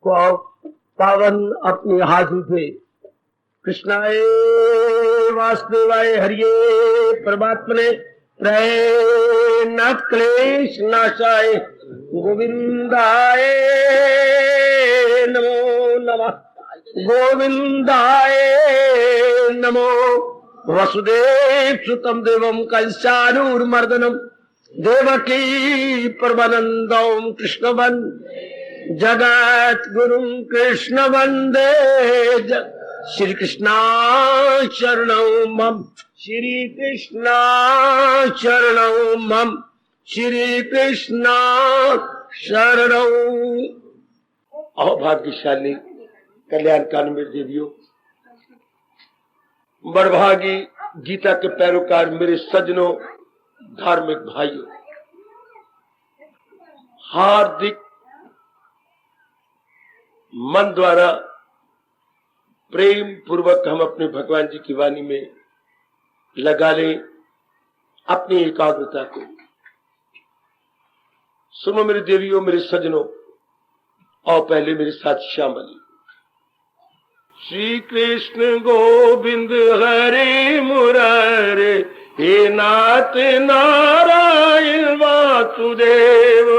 को पावन अपने हाथ उठे। कृष्णाय वासुदेवाय हरिये परमात्मने प्रय न क्लेश नाशाय गोविंदाय नमो नमः। गोविंदाय नमो। वसुदेव सुतम देवम कंसानूरमर्दनम देवकी परमानंदम कृष्ण जगत गुरु कृष्ण वंदे श्री कृष्णा शरणौ मम। श्री कृष्णा शरणौ मम। श्री कृष्णा शरणौ। अभाग्यशाली कल्याणकारी देवियों, बड़भागी गीता के पैरोकार मेरे सज्जनों, धार्मिक भाइयों, हार्दिक मन द्वारा प्रेम पूर्वक हम अपने भगवान जी की वाणी में लगा लें अपनी एकाग्रता को। सुनो मेरे देवियों, मेरे सज्जनों, और पहले मेरे साथ शामिल। श्री कृष्ण गोविंद हरे मुरारे, हे नाथ नारायण वासुदेव।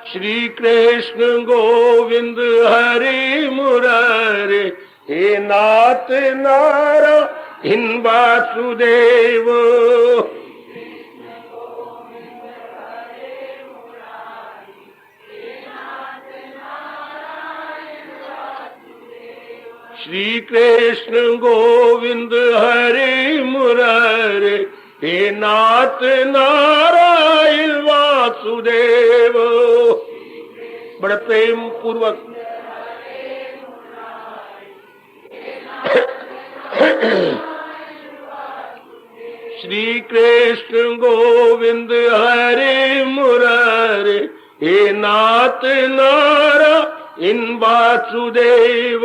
श्री कृष्ण गोविंद हरे मुरारे, हे नाथ नारायण वासुदेव। श्री कृष्ण गोविंद हरे मुरारे, हे नाथ नारायण वासुदेव। बड़े प्रेम पूर्वक श्री कृष्ण गोविंद हरे मुरारे, हे नाथ नारायण वासुदेव।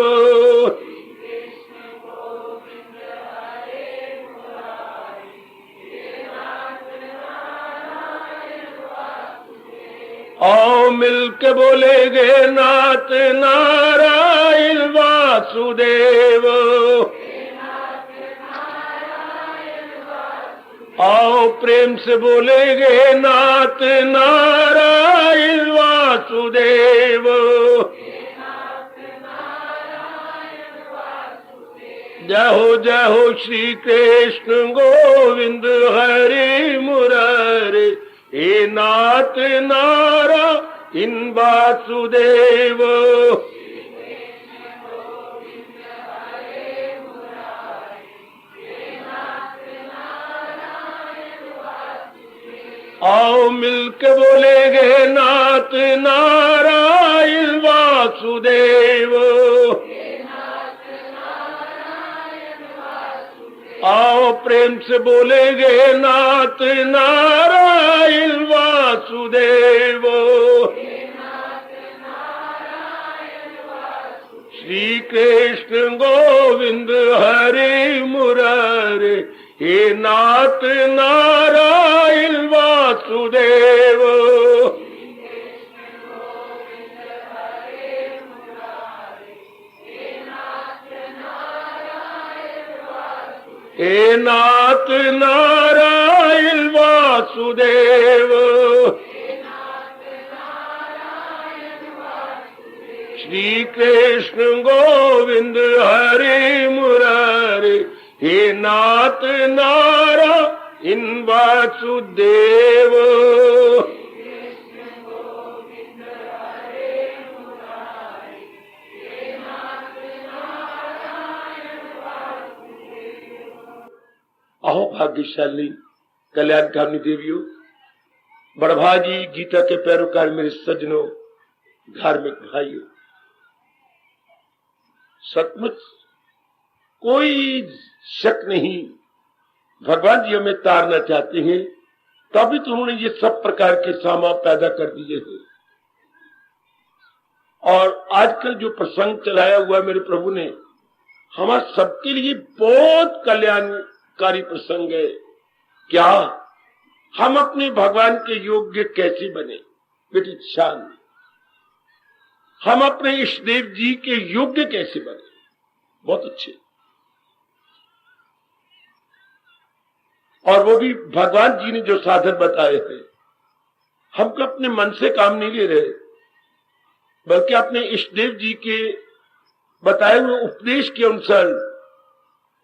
आओ मिलके बोलेगे नाथ नारायण वासुदेव। आओ प्रेम से बोलेगे नाथ नारायण वासुदेव। जय हो श्री कृष्ण गोविंद हरे मुरारे, हे नाथ नारायण वासुदेव। आओ मिलके बोलेगे नाथ नारायण वासुदेव। आओ प्रेम से बोलेगे नाथ नारायण वासुदेव। श्री कृष्ण गोविंद हरे मुरारे, हे नाथ नारायण वासुदेव। हे नाथ नारायण वासुदेव। श्री कृष्ण गोविंद हरे मुरारे, हे नाथ नारायण वासुदेव। अहो भाग्यशाली कल्याणकारी देवियों, बड़भागी गीता के पैरोकार मेरे सज्जनों, धार्मिक भाइयों, सचमुच कोई शक नहीं, भगवान जी हमें तारना चाहते हैं, तभी तो उन्होंने ये सब प्रकार के सामान पैदा कर दिए हैं। और आजकल जो प्रसंग चलाया हुआ मेरे प्रभु ने, हमारे सबके लिए बहुत कल्याणकारी प्रसंग है। क्या हम अपने भगवान के योग्य कैसे बने? बेटी शान, हम अपने इष्ट देव जी के योग्य कैसे बने? बहुत अच्छे, और वो भी भगवान जी ने जो साधन बताए हैं। हम तो अपने मन से काम नहीं ले रहे, बल्कि अपने इष्ट देव जी के बताए हुए उपदेश के अनुसार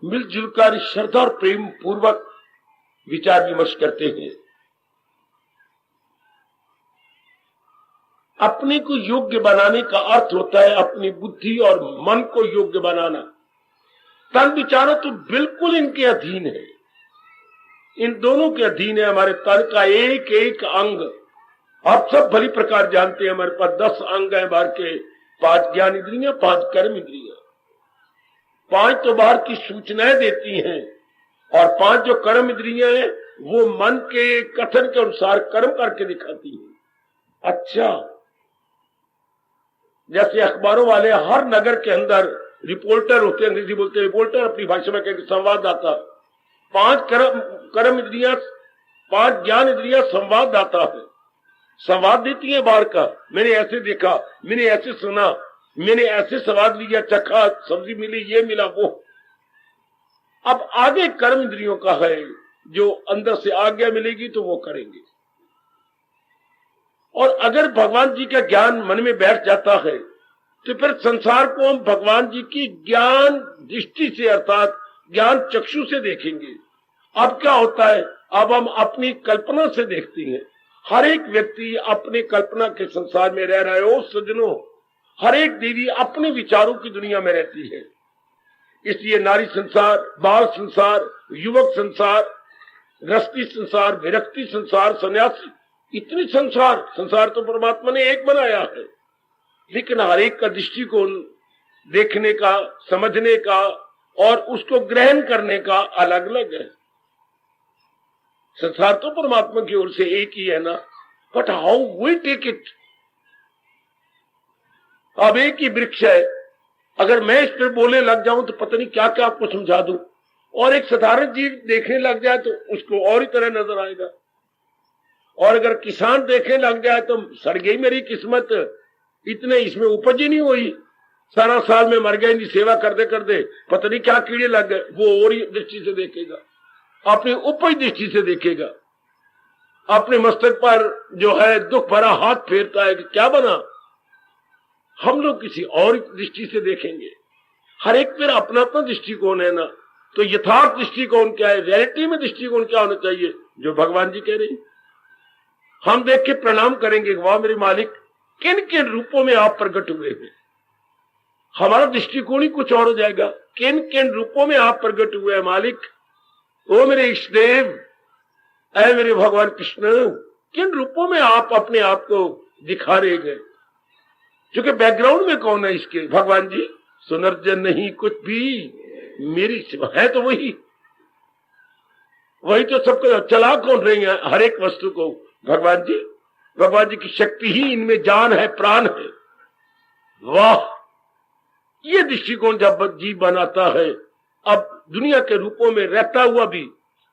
मिलजुल कर श्रद्धा और प्रेम पूर्वक विचार विमर्श करते हैं। अपने को योग्य बनाने का अर्थ होता है अपनी बुद्धि और मन को योग्य बनाना। तन विचारों तो बिल्कुल इनके अधीन है, इन दोनों के अधीन है। हमारे तन का एक एक अंग आप सब भली प्रकार जानते हैं। हमारे पास 10 अंग है बाहर के, 5 ज्ञान इंद्रियां, 5 कर्म इंद्रियां। 5 तो बाहर की सूचनाएं देती हैं, और 5 जो कर्म इंद्रियां हैं वो मन के कथन के अनुसार कर्म करके दिखाती हैं। अच्छा, जैसे अखबारों वाले हर नगर के अंदर रिपोर्टर होते हैं, अंग्रेजी बोलते हैं रिपोर्टर, अपनी भाषा में कहते संवाददाता। 5 कर्म इंद्रियां, 5 ज्ञान इंद्रियां संवाददाता है, संवाद देती है बाहर का। मैंने ऐसे देखा, मैंने ऐसे सुना, मैंने ऐसे स्वाद लिया, चखा, सब्जी मिली, ये मिला, वो। अब आगे कर्म इंद्रियों का है, जो अंदर से आज्ञा मिलेगी तो वो करेंगे। और अगर भगवान जी का ज्ञान मन में बैठ जाता है तो फिर संसार को हम भगवान जी की ज्ञान दृष्टि से, अर्थात ज्ञान चक्षु से देखेंगे। अब क्या होता है, अब हम अपनी कल्पना से देखते हैं। हर एक व्यक्ति अपने कल्पना के संसार में रह रहा है। ओ सज्जनों, हर एक देवी अपने विचारों की दुनिया में रहती है। इसलिए नारी संसार, बाल संसार, युवक संसार, गृहस्थी संसार, विरक्ति संसार, सन्यासी, इतनी संसार तो परमात्मा ने एक बनाया है, लेकिन हर एक का दृष्टिकोण देखने का, समझने का और उसको ग्रहण करने का अलग अलग है। संसार तो परमात्मा की ओर से एक ही है ना, but how we take it. अब एक ही वृक्ष है, अगर मैं इस पर बोलने लग जाऊं तो पता नहीं क्या क्या आपको समझा दूं, और एक साधारण जीव देखने लग जाए तो उसको और ही तरह नजर आएगा। और अगर किसान देखने लग जाए तो सड़ गई मेरी किस्मत, इतने इसमें उपज ही नहीं हुई, सारा साल में मर गए, इनकी सेवा करते करते पता नहीं क्या कीड़े लग गए। वो और ही दृष्टि से देखेगा, अपनी उपज दृष्टि से देखेगा। अपने मस्तक पर जो है दुख भरा हाथ फेरता है कि क्या बना। हम लोग किसी और दृष्टि से देखेंगे। हर एक मेरा अपना अपना दृष्टिकोण है ना। तो यथार्थ दृष्टिकोण क्या है, रियलिटी में दृष्टिकोण क्या होना चाहिए, जो भगवान जी कह रहे हैं। हम देख के प्रणाम करेंगे, वाह मेरे मालिक, किन किन रूपों में आप प्रकट हुए हैं। हमारा दृष्टिकोण ही कुछ और हो जाएगा। किन किन रूपों में आप प्रकट हुए हैं मालिक। ओ मेरे इष्ट देव, ऐ मेरे भगवान कृष्ण, किन रूपों में आप अपने आप को दिखा रहे गए। क्योंकि बैकग्राउंड में कौन है इसके, भगवान जी। सुनर्जन नहीं कुछ भी मेरी सिवा, है तो वही तो सबको चला कौन रही है हर एक वस्तु को, भगवान जी। भगवान जी की शक्ति ही इनमें जान है, प्राण है। वाह, ये दृष्टिकोण जब जीव बनाता है, अब दुनिया के रूपों में रहता हुआ भी,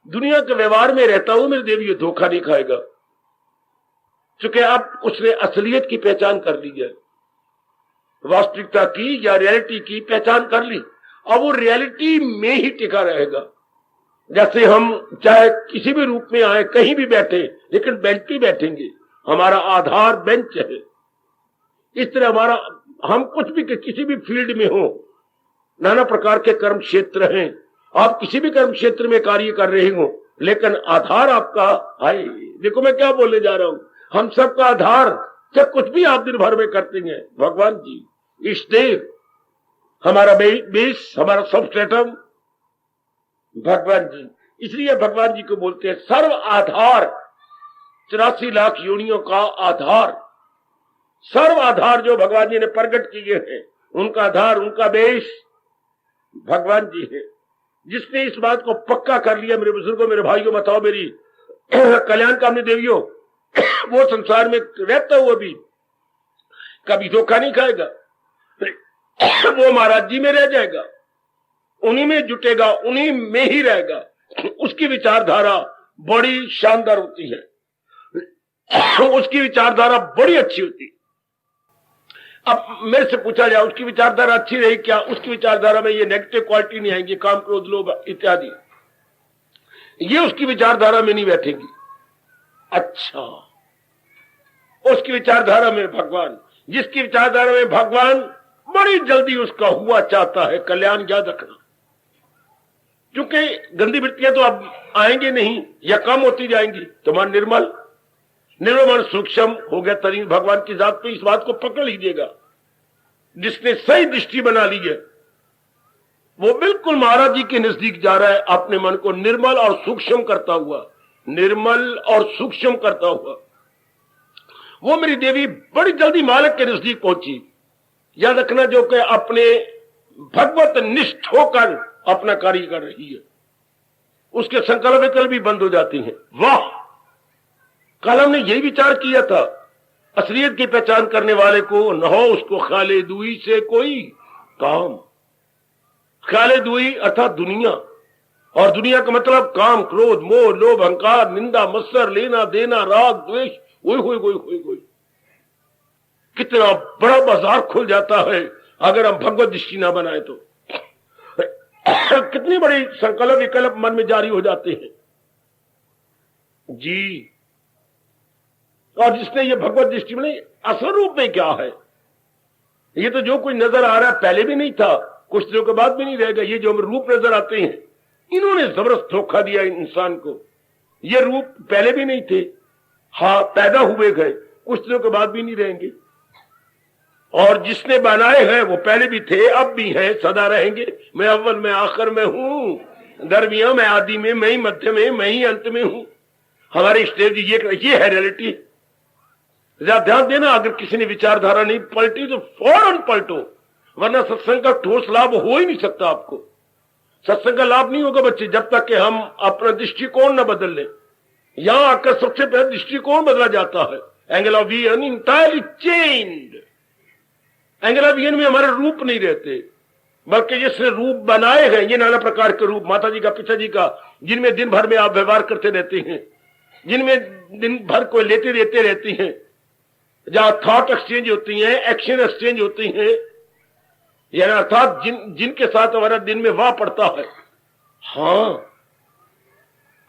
दुनिया के व्यवहार में रहता हुआ मेरे देव ये धोखा नहीं खाएगा। क्योंकि अब उसने असलियत की पहचान कर ली है, वास्तविकता की या रियलिटी की पहचान कर ली। अब वो रियलिटी में ही टिका रहेगा। जैसे हम चाहे किसी भी रूप में आए, कहीं भी बैठे, लेकिन बेंच पे बैठेंगे, हमारा आधार बेंच है। इस तरह हमारा, हम कुछ भी किसी भी फील्ड में हो, नाना प्रकार के कर्म क्षेत्र हैं, आप किसी भी कर्म क्षेत्र में कार्य कर रहे हो, लेकिन आधार आपका है। देखो मैं क्या बोलने जा रहा हूं, हम सबका आधार, चाहे कुछ भी आप दिन भर में करते हैं, भगवान जी, इष्ट देव, हमारा बेस, हमारा सबस्ट्रेटम भगवान जी। इसलिए भगवान जी को बोलते हैं सर्व आधार, 84 लाख योनियों का आधार। सर्व आधार जो भगवान जी ने प्रकट किए हैं, उनका आधार, उनका बेस भगवान जी है। जिसने इस बात को पक्का कर लिया, मेरे बुजुर्गों, मेरे भाइयों, बताओ मेरी कल्याण कामनी देवियों, वो संसार में रहता हुआ भी कभी धोखा नहीं खाएगा, वो महाराज जी में रह जाएगा। उन्हीं में जुटेगा, उन्हीं में ही रहेगा, उसकी विचारधारा बड़ी शानदार होती है, उसकी विचारधारा बड़ी अच्छी होती है। अब मेरे से पूछा जाए उसकी विचारधारा अच्छी रही क्या? उसकी विचारधारा में ये नेगेटिव क्वालिटी नहीं आएंगी, काम, क्रोध, लोभ इत्यादि, ये उसकी विचारधारा में नहीं बैठेगी। अच्छा, उसकी विचारधारा में भगवान, जिसकी विचारधारा में भगवान, बड़ी जल्दी उसका हुआ चाहता है कल्याण, याद रखना। क्योंकि गंदी वृत्तियां तो अब आएंगे नहीं या कम होती जाएंगी, तो मन निर्मल, निर्मल मन सूक्ष्म हो गया तरीन भगवान की जात पे। इस बात को पकड़ लीजिएगा, जिसने सही दृष्टि बना ली है वो बिल्कुल महाराज जी के नजदीक जा रहा है, अपने मन को निर्मल और सूक्ष्म करता हुआ, निर्मल और सूक्ष्म करता हुआ। वो मेरी देवी बड़ी जल्दी मालिक के नजदीक पहुंची। याद रखना, जो कि अपने भगवत निष्ठ होकर अपना कार्य कर रही है, उसके संकल्प विकल्प भी बंद हो जाती हैं। वाह, कल हमने यही विचार किया था, असलियत की पहचान करने वाले को न हो उसको ख्याले दुई से कोई काम। ख्याले दुई अर्थात दुनिया, और दुनिया का मतलब काम, क्रोध, मोह, लोभ, अहंकार, निंदा, मत्सर, लेना देना, राग, द्वेष, ओए कितना बड़ा बाजार खुल जाता है अगर हम भगवत दृष्टि ना बनाए तो। कितनी बड़ी संकल्प विकल्प मन में जारी हो जाते हैं जी। और जिसने ये भगवत दृष्टि बनाई, असल रूप में क्या है, ये तो जो कुछ नजर आ रहा है पहले भी नहीं था, कुछ दिनों के बाद भी नहीं रहेगा। ये जो रूप नजर आते हैं, इन्होंने जबरदस्त धोखा दिया इंसान को। ये रूप पहले भी नहीं थे, हाँ पैदा हुए गए, कुछ दिनों के बाद भी नहीं रहेंगे। और जिसने बनाए हैं वो पहले भी थे, अब भी हैं, सदा रहेंगे। मैं अव्वल में आखिर में हूं, दरमियां में आदि में, मैं ही मध्य में, मैं ही अंत में हूं। हमारे स्टेज ये है रियलिटी। ध्यान देना, अगर किसी ने विचारधारा नहीं पलटी तो फौरन पलटो, वरना सत्संग का ठोस लाभ हो ही नहीं सकता। आपको सत्संग का लाभ नहीं होगा बच्चे, जब तक कि हम अपना दृष्टिकोण न बदल लें। यहां आकर सबसे पहले दृष्टिकोण बदला जाता है। Angle of vision entirely changed. Angle of vision में हमारे रूप नहीं रहते, बल्कि जिसने रूप बनाए हैं, ये नाना प्रकार के रूप, माता जी का, पिताजी का, जिनमें दिन भर में आप व्यवहार करते रहते हैं, जिनमें दिन भर को लेते देते रहती हैं, जहां थॉट एक्सचेंज होती हैं, एक्शन एक्सचेंज होती हैं, यानी अर्थात जिनके साथ हमारा दिन में वाह पड़ता है। हां,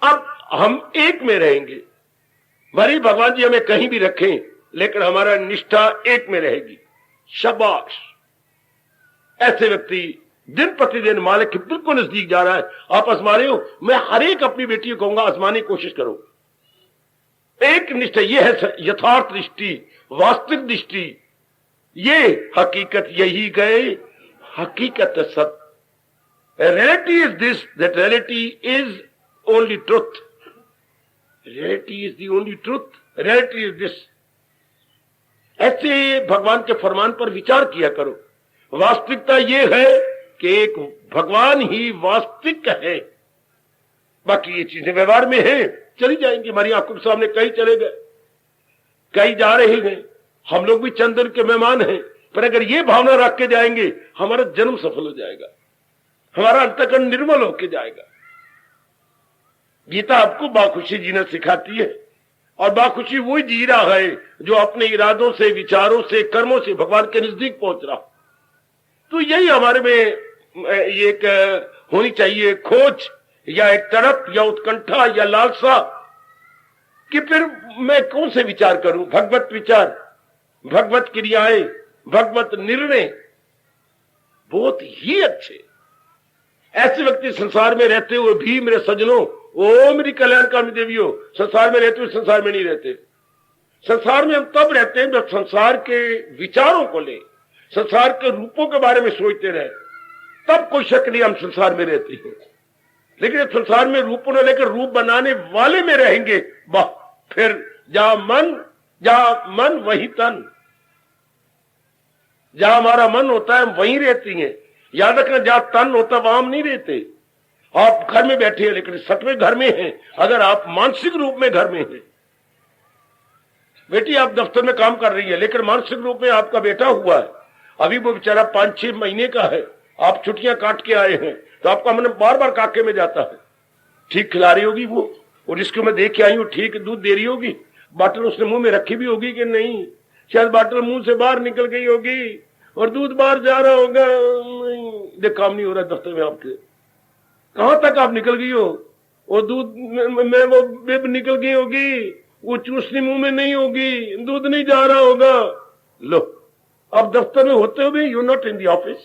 अब हम एक में रहेंगे। भरी भगवान जी हमें कहीं भी रखें, लेकिन हमारा निष्ठा एक में रहेगी। शाबाश, ऐसे व्यक्ति दिन प्रतिदिन मालिक के बिल्कुल नजदीक जा रहा है। आप आजमा रहे हो, मैं हर एक अपनी बेटी को कहूंगा आजमाने की कोशिश करो। एक निष्ठा, यह है यथार्थ दृष्टि, वास्तविक दृष्टि, ये हकीकत यही गए, हकीकत सत्य। Reality is this, that reality is only truth. Reality is the only truth, reality is this. ऐसे भगवान के फरमान पर विचार किया करो। वास्तविकता ये है कि एक भगवान ही वास्तविक है, बाकी ये चीजें व्यवहार में हैं, चली जाएंगी। हमारी आंखों के सामने कई चले गए, कई जा रहे हैं। हम लोग भी चंदन के मेहमान हैं, पर अगर ये भावना रख के जाएंगे, हमारा जन्म सफल हो जाएगा, हमारा अंतःकरण निर्मल होके जाएगा। गीता आपको बाखुशी जीना सिखाती है, और बाखुशी वही जी रहा है जो अपने इरादों से, विचारों से, कर्मों से भगवान के नजदीक पहुंच रहा। तो यही हमारे में ये एक होनी चाहिए खोज, या एक तड़प, या उत्कंठा, या लालसा, कि फिर मैं कौन से विचार करूं। भगवत विचार, भगवत क्रियाएं, भगवत निर्णय बहुत ही अच्छे। ऐसे व्यक्ति संसार में रहते हुए भी, मेरे सज्जनों, ओ मेरी कल्याणकामी देवियों, संसार में रहते हुए संसार में नहीं रहते। संसार में हम तब रहते हैं जब संसार के विचारों को ले, संसार के रूपों के बारे में सोचते रहे, तब कोई शक नहीं हम संसार में रहते हैं। लेकिन संसार में रूपों ने लेकर रूप बनाने वाले में रहेंगे, वाह, फिर जहां मन वही तन। जहां हमारा मन होता है वहीं रहती हैं। याद रखना, जहां तन होता वहां हम नहीं रहते। आप घर में बैठे हैं लेकिन सच में घर में हैं, अगर आप मानसिक रूप में घर में हैं। बेटी आप दफ्तर में काम कर रही है, लेकिन मानसिक रूप में आपका बेटा हुआ है, अभी वो बेचारा 5-6 महीने का है, आप छुट्टियां काट के आए हैं, तो आपका मन बार बार काके में जाता है। ठीक खिला रही होगी वो, और जिसको मैं देख के आई हूँ ठीक दूध दे रही होगी, बॉटल उसने मुंह में रखी भी होगी कि नहीं, शायद बॉटल मुंह से बाहर निकल गई होगी और दूध बाहर जा रहा होगा। देख काम नहीं हो रहा दफ्तर में आपके, कहां तक आप निकल गई हो, और दूध में वो बिब निकल गई होगी, वो चूसनी मुंह में नहीं होगी, दूध नहीं जा रहा होगा। लो, आप दफ्तर में होते हुए you not in the office.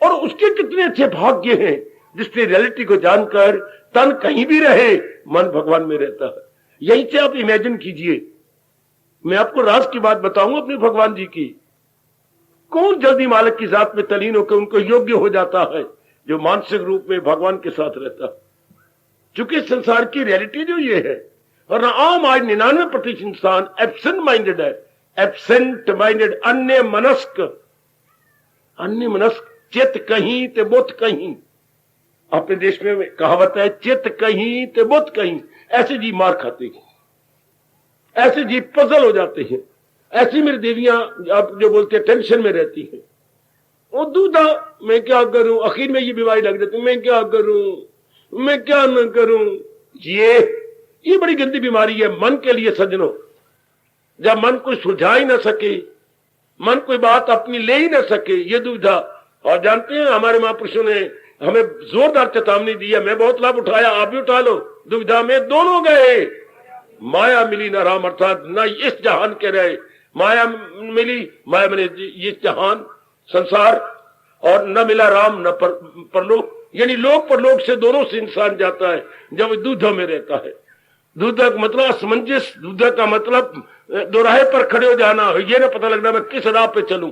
और उसके कितने अच्छे भाग्य हैं जिसने रियलिटी को जानकर तन कहीं भी रहे मन भगवान में रहता है। यहीं से आप इमेजिन कीजिए, मैं आपको राज की बात बताऊंगा अपने भगवान जी की। कौन जल्दी मालिक की जात में तलीन होकर उनको योग्य हो जाता है, जो मानसिक रूप में भगवान के साथ रहता है। चूंकि संसार की रियलिटी जो ये है, और आम आज 99% इंसान एब्सेंट माइंडेड है, एब्सेंट माइंडेड, अन्य मनस्क, चित कहीं ते बुत कहीं। अपने देश में कहावत है, चित कहीं ते बुत कहीं। ऐसे जी मार खाते हैं, ऐसे जी पजल हो जाते हैं, ऐसी मेरी देवियां आप जो बोलते हैं टेंशन में रहती हैं। वो दूधा मैं क्या करूं, आखिर में ये बीमारी लग जाती, मैं क्या करूं, मैं क्या न करूं। ये बड़ी गंदी बीमारी है मन के लिए सज्जनों। जब मन कोई सुलझा ही ना सके, मन कोई बात अपनी ले ही ना सके, ये दुविधा। और जानते हैं हमारे महापुरुषों ने हमें जोरदार चेतावनी दी है, मैं बहुत लाभ उठाया, आप भी उठा लो। दुविधा में दोनों गए, माया मिली न राम, अर्थात न इस जहान के रहे, माया मिली, माया मिले ये जहान संसार, और न मिला राम न परलोक, यानी लोक परलोक से दोनों से इंसान जाता है जब दूधा में रहता है। दूधा का मतलब असमंजस, दूधा का मतलब दोराहे पर खड़े हो जाना, ये ना पता लगना मैं किस राह पे चलूं,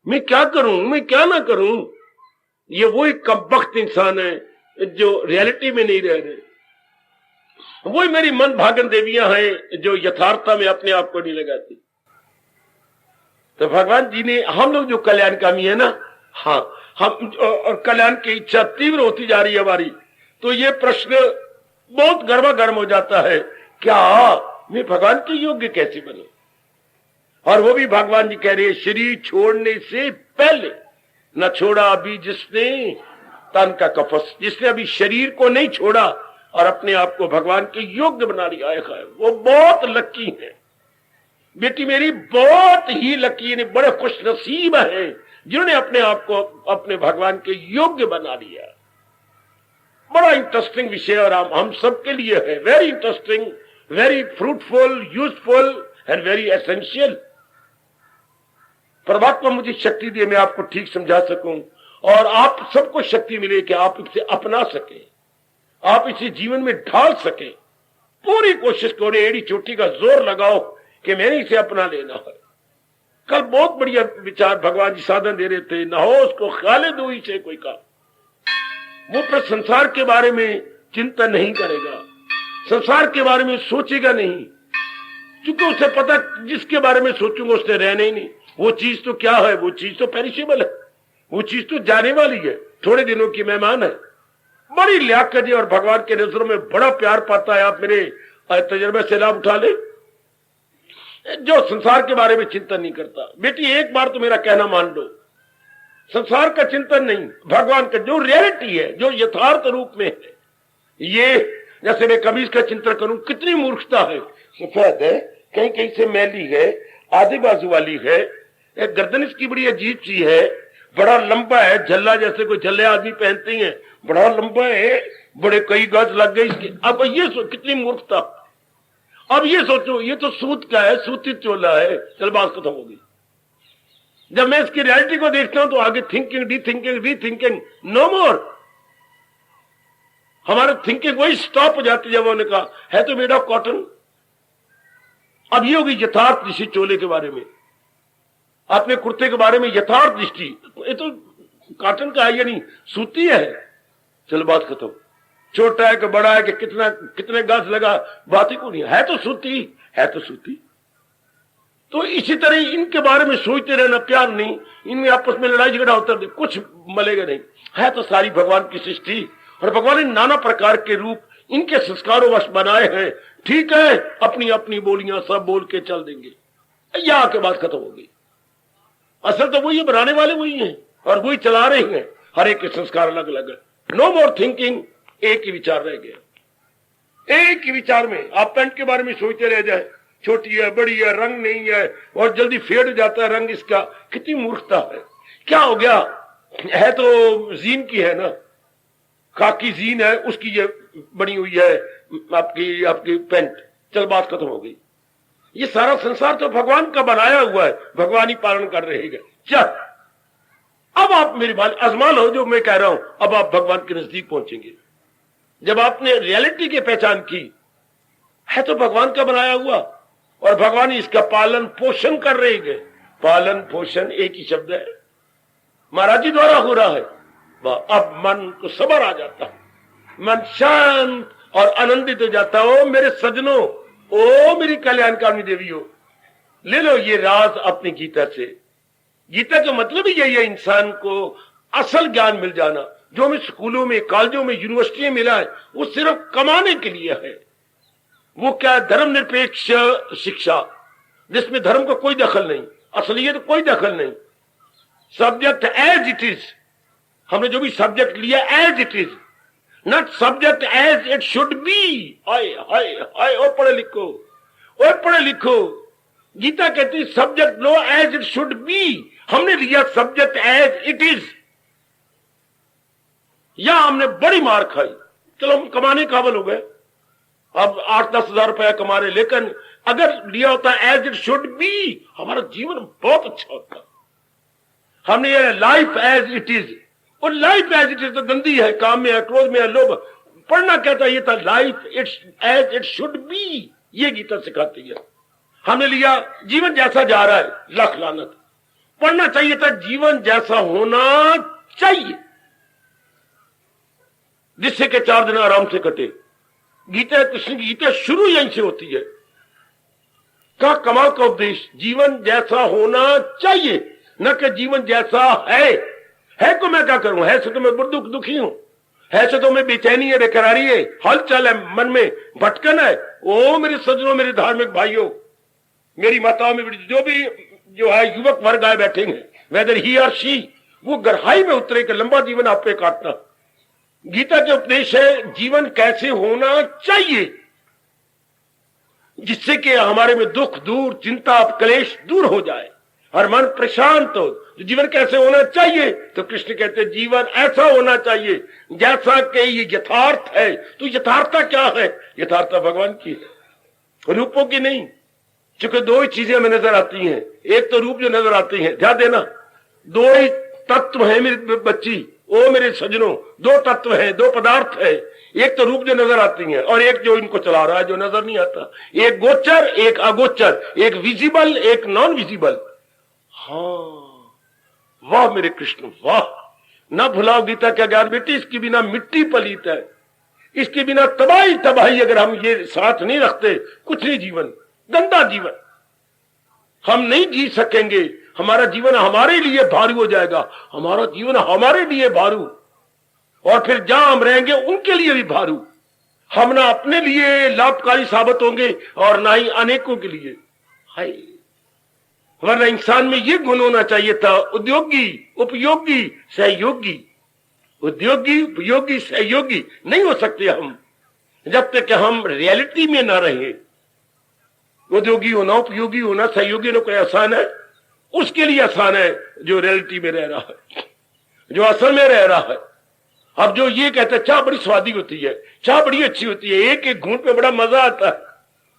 मैं क्या करूं, मैं क्या ना करूं। ये वही कमबख्त इंसान है जो रियलिटी में नहीं रह रहे, वही मेरी मन भागन देवियां हैं जो यथार्थता में अपने आप को नहीं लगाती। तो भगवान जी ने, हम लोग जो कल्याणकामी है ना, हाँ हम और कल्याण की इच्छा तीव्र होती जा रही है हमारी, तो ये प्रश्न बहुत गर्मा-गर्म हो जाता है, क्या मैं भगवान के योग्य कैसे बनूं। और वो भी भगवान जी कह रहे हैं, शरीर छोड़ने से पहले न छोड़ा अभी जिसने तन का कफस, जिसने अभी शरीर को नहीं छोड़ा और अपने आप को भगवान के योग्य बना लिया है, वो बहुत लकी है। बेटी मेरी बहुत ही लकी है, बड़े खुश नसीब है जिन्होंने अपने आप को अपने भगवान के योग्य बना लिया। बड़ा इंटरेस्टिंग विषय और हम सबके लिए है, very interesting, very fruitful, useful and very essential. परमात्मा मुझे शक्ति दिए, मैं आपको ठीक समझा सकूं, और आप सबको शक्ति मिले कि आप इसे अपना सके, आप इसे जीवन में ढाल सके। पूरी कोशिश करो, एड़ी चोटी का जोर लगाओ कि मैंने इसे अपना लेना है। कल बहुत बढ़िया विचार भगवान जी साधन दे रहे थे, न हो उसको ख्याले दो ही से कोई का, वो पर संसार के बारे में चिंता नहीं करेगा, संसार के बारे में सोचेगा नहीं, क्योंकि उसे पता जिसके बारे में सोचूंगा उसने रहना ही नहीं। वो चीज तो क्या है, वो चीज तो पेरिशेबल है, वो चीज तो जाने वाली है, थोड़े दिनों की मेहमान है। बड़ी लियाकत है और भगवान के नजरों में बड़ा प्यार पाता है। आप मेरे तजुर्बे से लाभ उठा ले, जो संसार के बारे में चिंतन नहीं करता। बेटी एक बार तो मेरा कहना मान लो, संसार का चिंतन नहीं, भगवान का जो रियलिटी है, जो यथार्थ रूप में है। ये जैसे मैं कमीज का चिंतन करूं, कितनी मूर्खता है, सफेद है, कहीं कहीं से मैली है, आधी बाजू वाली है, एक गर्दन इसकी बड़ी अजीब सी है, बड़ा लंबा है, झल्ला जैसे कोई झल्ले आदमी पहनते हैं, बड़ा लंबा है, बड़े कई गज लग गए इसके। अब ये कितनी मूर्खता। अब ये सोचो, ये तो सूत का है, सूती चोला है, चल बात खत्म हो गई। जब मैं इसकी रियलिटी को देखता हूं तो आगे थिंकिंग, डी थिंकिंग, री थिंकिंग, नो मोर। हमारे थिंकिंग वही स्टॉप हो जाती है जब उन्होंने कहा है तो मेड ऑफ कॉटन। अब ये होगी यथार्थ दृष्टि चोले के बारे में, अपने कुर्ते के बारे में यथार्थ दृष्टि, ये तो कॉटन का है यानी सूती है, चलो बात खत्म। छोटा है कि बड़ा है कि कितने गज लगा, बात ही को नहीं है, तो सूती है, तो सूती। तो इसी तरह इनके बारे में सोचते रहना, प्यार नहीं, इनमें आपस में लड़ाई झगड़ा होता है, कुछ मलेगा नहीं। है तो सारी भगवान की सृष्टि, और भगवान ने नाना प्रकार के रूप इनके संस्कारों वश बनाए हैं। ठीक है, अपनी अपनी बोलियां सब बोल के चल देंगे, यहां के बात खत्म हो गई। असल तो वही बनाने वाले वही हैं और वही चला रहे हैं। हर एक के संस्कार अलग अलग है। नो मोर थिंकिंग, एक ही विचार रह गया। एक ही विचार में आप पेंट के बारे में सोचते रह जाए, छोटी है, बड़ी है, रंग नहीं है, और जल्दी फेड हो जाता है रंग इसका। कितनी मूर्खता है। क्या हो गया? है तो जीन की है ना, खाकी जीन है, उसकी ये बनी हुई है आपकी आपकी पेंट, चल बात खत्म हो गई। ये सारा संसार तो भगवान का बनाया हुआ है, भगवान ही पालन कर रहेगा। चल अब आप मेरी बात आजमा लो जो मैं कह रहा हूं, अब आप भगवान के नजदीक पहुंचेंगे। जब आपने रियलिटी की पहचान की, है तो भगवान का बनाया हुआ, और भगवान ही इसका पालन पोषण कर रहेंगे। पालन पोषण एक ही शब्द है, महाराज जी द्वारा हो रहा है। अब मन को सबर आ जाता है, मन शांत और आनंदित हो जाता हो। मेरे सजनों, ओ मेरी कल्याणकारिणी देवियों, ले लो ये राज अपनी गीता से। गीता का मतलब ही यही है, इंसान को असल ज्ञान मिल जाना। जो हमें स्कूलों में, कॉलेजों में, यूनिवर्सिटी में मिला है, वो सिर्फ कमाने के लिए है। वो क्या? धर्मनिरपेक्ष शिक्षा, जिसमें धर्म का कोई दखल नहीं, असलियत कोई दखल नहीं। सब्जेक्ट एज इट इज, हमने जो भी सब्जेक्ट लिया as it is, not subject as it should be. Hi hi hi, ओ पढ़े लिखो, ओ पढ़े लिखो। गीता कहती है सब्जेक्ट लो एज इट शुड बी। हमने लिया सब्जेक्ट एज इट इज, या हमने बड़ी मार खाई। चलो हम कमाने काबिल हो गए, अब 8-10 हजार रुपया कमा रहे, लेकिन अगर लिया होता एज इट शुड बी, हमारा जीवन बहुत अच्छा होता। हमने ये लाइफ एज इट इज, और लाइफ एज इट इज तो गंदी है, काम में है, क्रोध में है, लोभ। पढ़ना कहता ये था life it's as it should be, ये गीता सिखाती है। हमने लिया जीवन जैसा जा रहा है, लाख लानत। पढ़ना चाहिए था जीवन जैसा होना चाहिए, जिससे के 4 दिन आराम से कटे। गीता, कृष्ण की गीता शुरू यहीं से होती है। का कमाल का उपदेश, जीवन जैसा होना चाहिए, न कि जीवन जैसा है को मैं क्या करूं? है से तो मैं दुखी हूं, है से तो मैं बेचैनी है, बेकरारी है, हलचल है, मन में भटकन है। ओ मेरे सज्जनों, मेरे धार्मिक भाइयों, मेरी माताओं में जो भी जो है युवक वर्ग आए बैठे हैं, वेदर ही और शी, वो गहराई में उतरे कि लंबा जीवन आप पे काटना। गीता के उपदेश है जीवन कैसे होना चाहिए, जिससे कि हमारे में दुख दूर, चिंता, क्लेश दूर हो जाए, हर मन प्रशांत हो। तो जीवन कैसे होना चाहिए? तो कृष्ण कहते हैं जीवन ऐसा होना चाहिए जैसा कि ये यथार्थ है। तो यथार्थता क्या है? यथार्थता भगवान की है, रूपों की नहीं। क्योंकि 2 ही चीजें हमें नजर आती हैं, एक तो रूप जो नजर आती है, ध्यान देना, 2 ही तत्व है मेरी बच्ची, ओ मेरे सजनों, 2 तत्व है, 2 पदार्थ है। एक तो रूप जो नजर आती है, और एक जो इनको चला रहा है जो नजर नहीं आता। एक गोचर, एक अगोचर, एक विजिबल, एक नॉन विजिबल। हाँ, वाह मेरे कृष्ण वाह। ना भुलाओ गीता के ज्ञान बेटी, इसके बिना मिट्टी पलीत है, इसके बिना तबाही तबाही। अगर हम ये साथ नहीं रखते, कुछ नहीं, जीवन गंदा जीवन, हम नहीं जी सकेंगे। हमारा जीवन हमारे लिए भारू हो जाएगा, हमारा जीवन हमारे लिए भारू, और फिर जहां हम रहेंगे उनके लिए भी भारू। हम ना अपने लिए लाभकारी साबित होंगे और ना ही अनेकों के लिए। हाय, वरना इंसान में ये गुण होना चाहिए था, उद्योगी, उपयोगी, सहयोगी। उद्योगी, उपयोगी, सहयोगी नहीं हो सकते हम जब तक कि हम रियलिटी में ना रहे। उद्योगी होना, उपयोगी होना, सहयोगी होना कोई आसान है? उसके लिए आसान है जो रियलिटी में रह रहा है, जो असल में रह रहा है। अब जो ये कहता है चाय बड़ी स्वादी होती है, चाय बड़ी अच्छी होती है, एक एक घूंट पे बड़ा मजा आता है,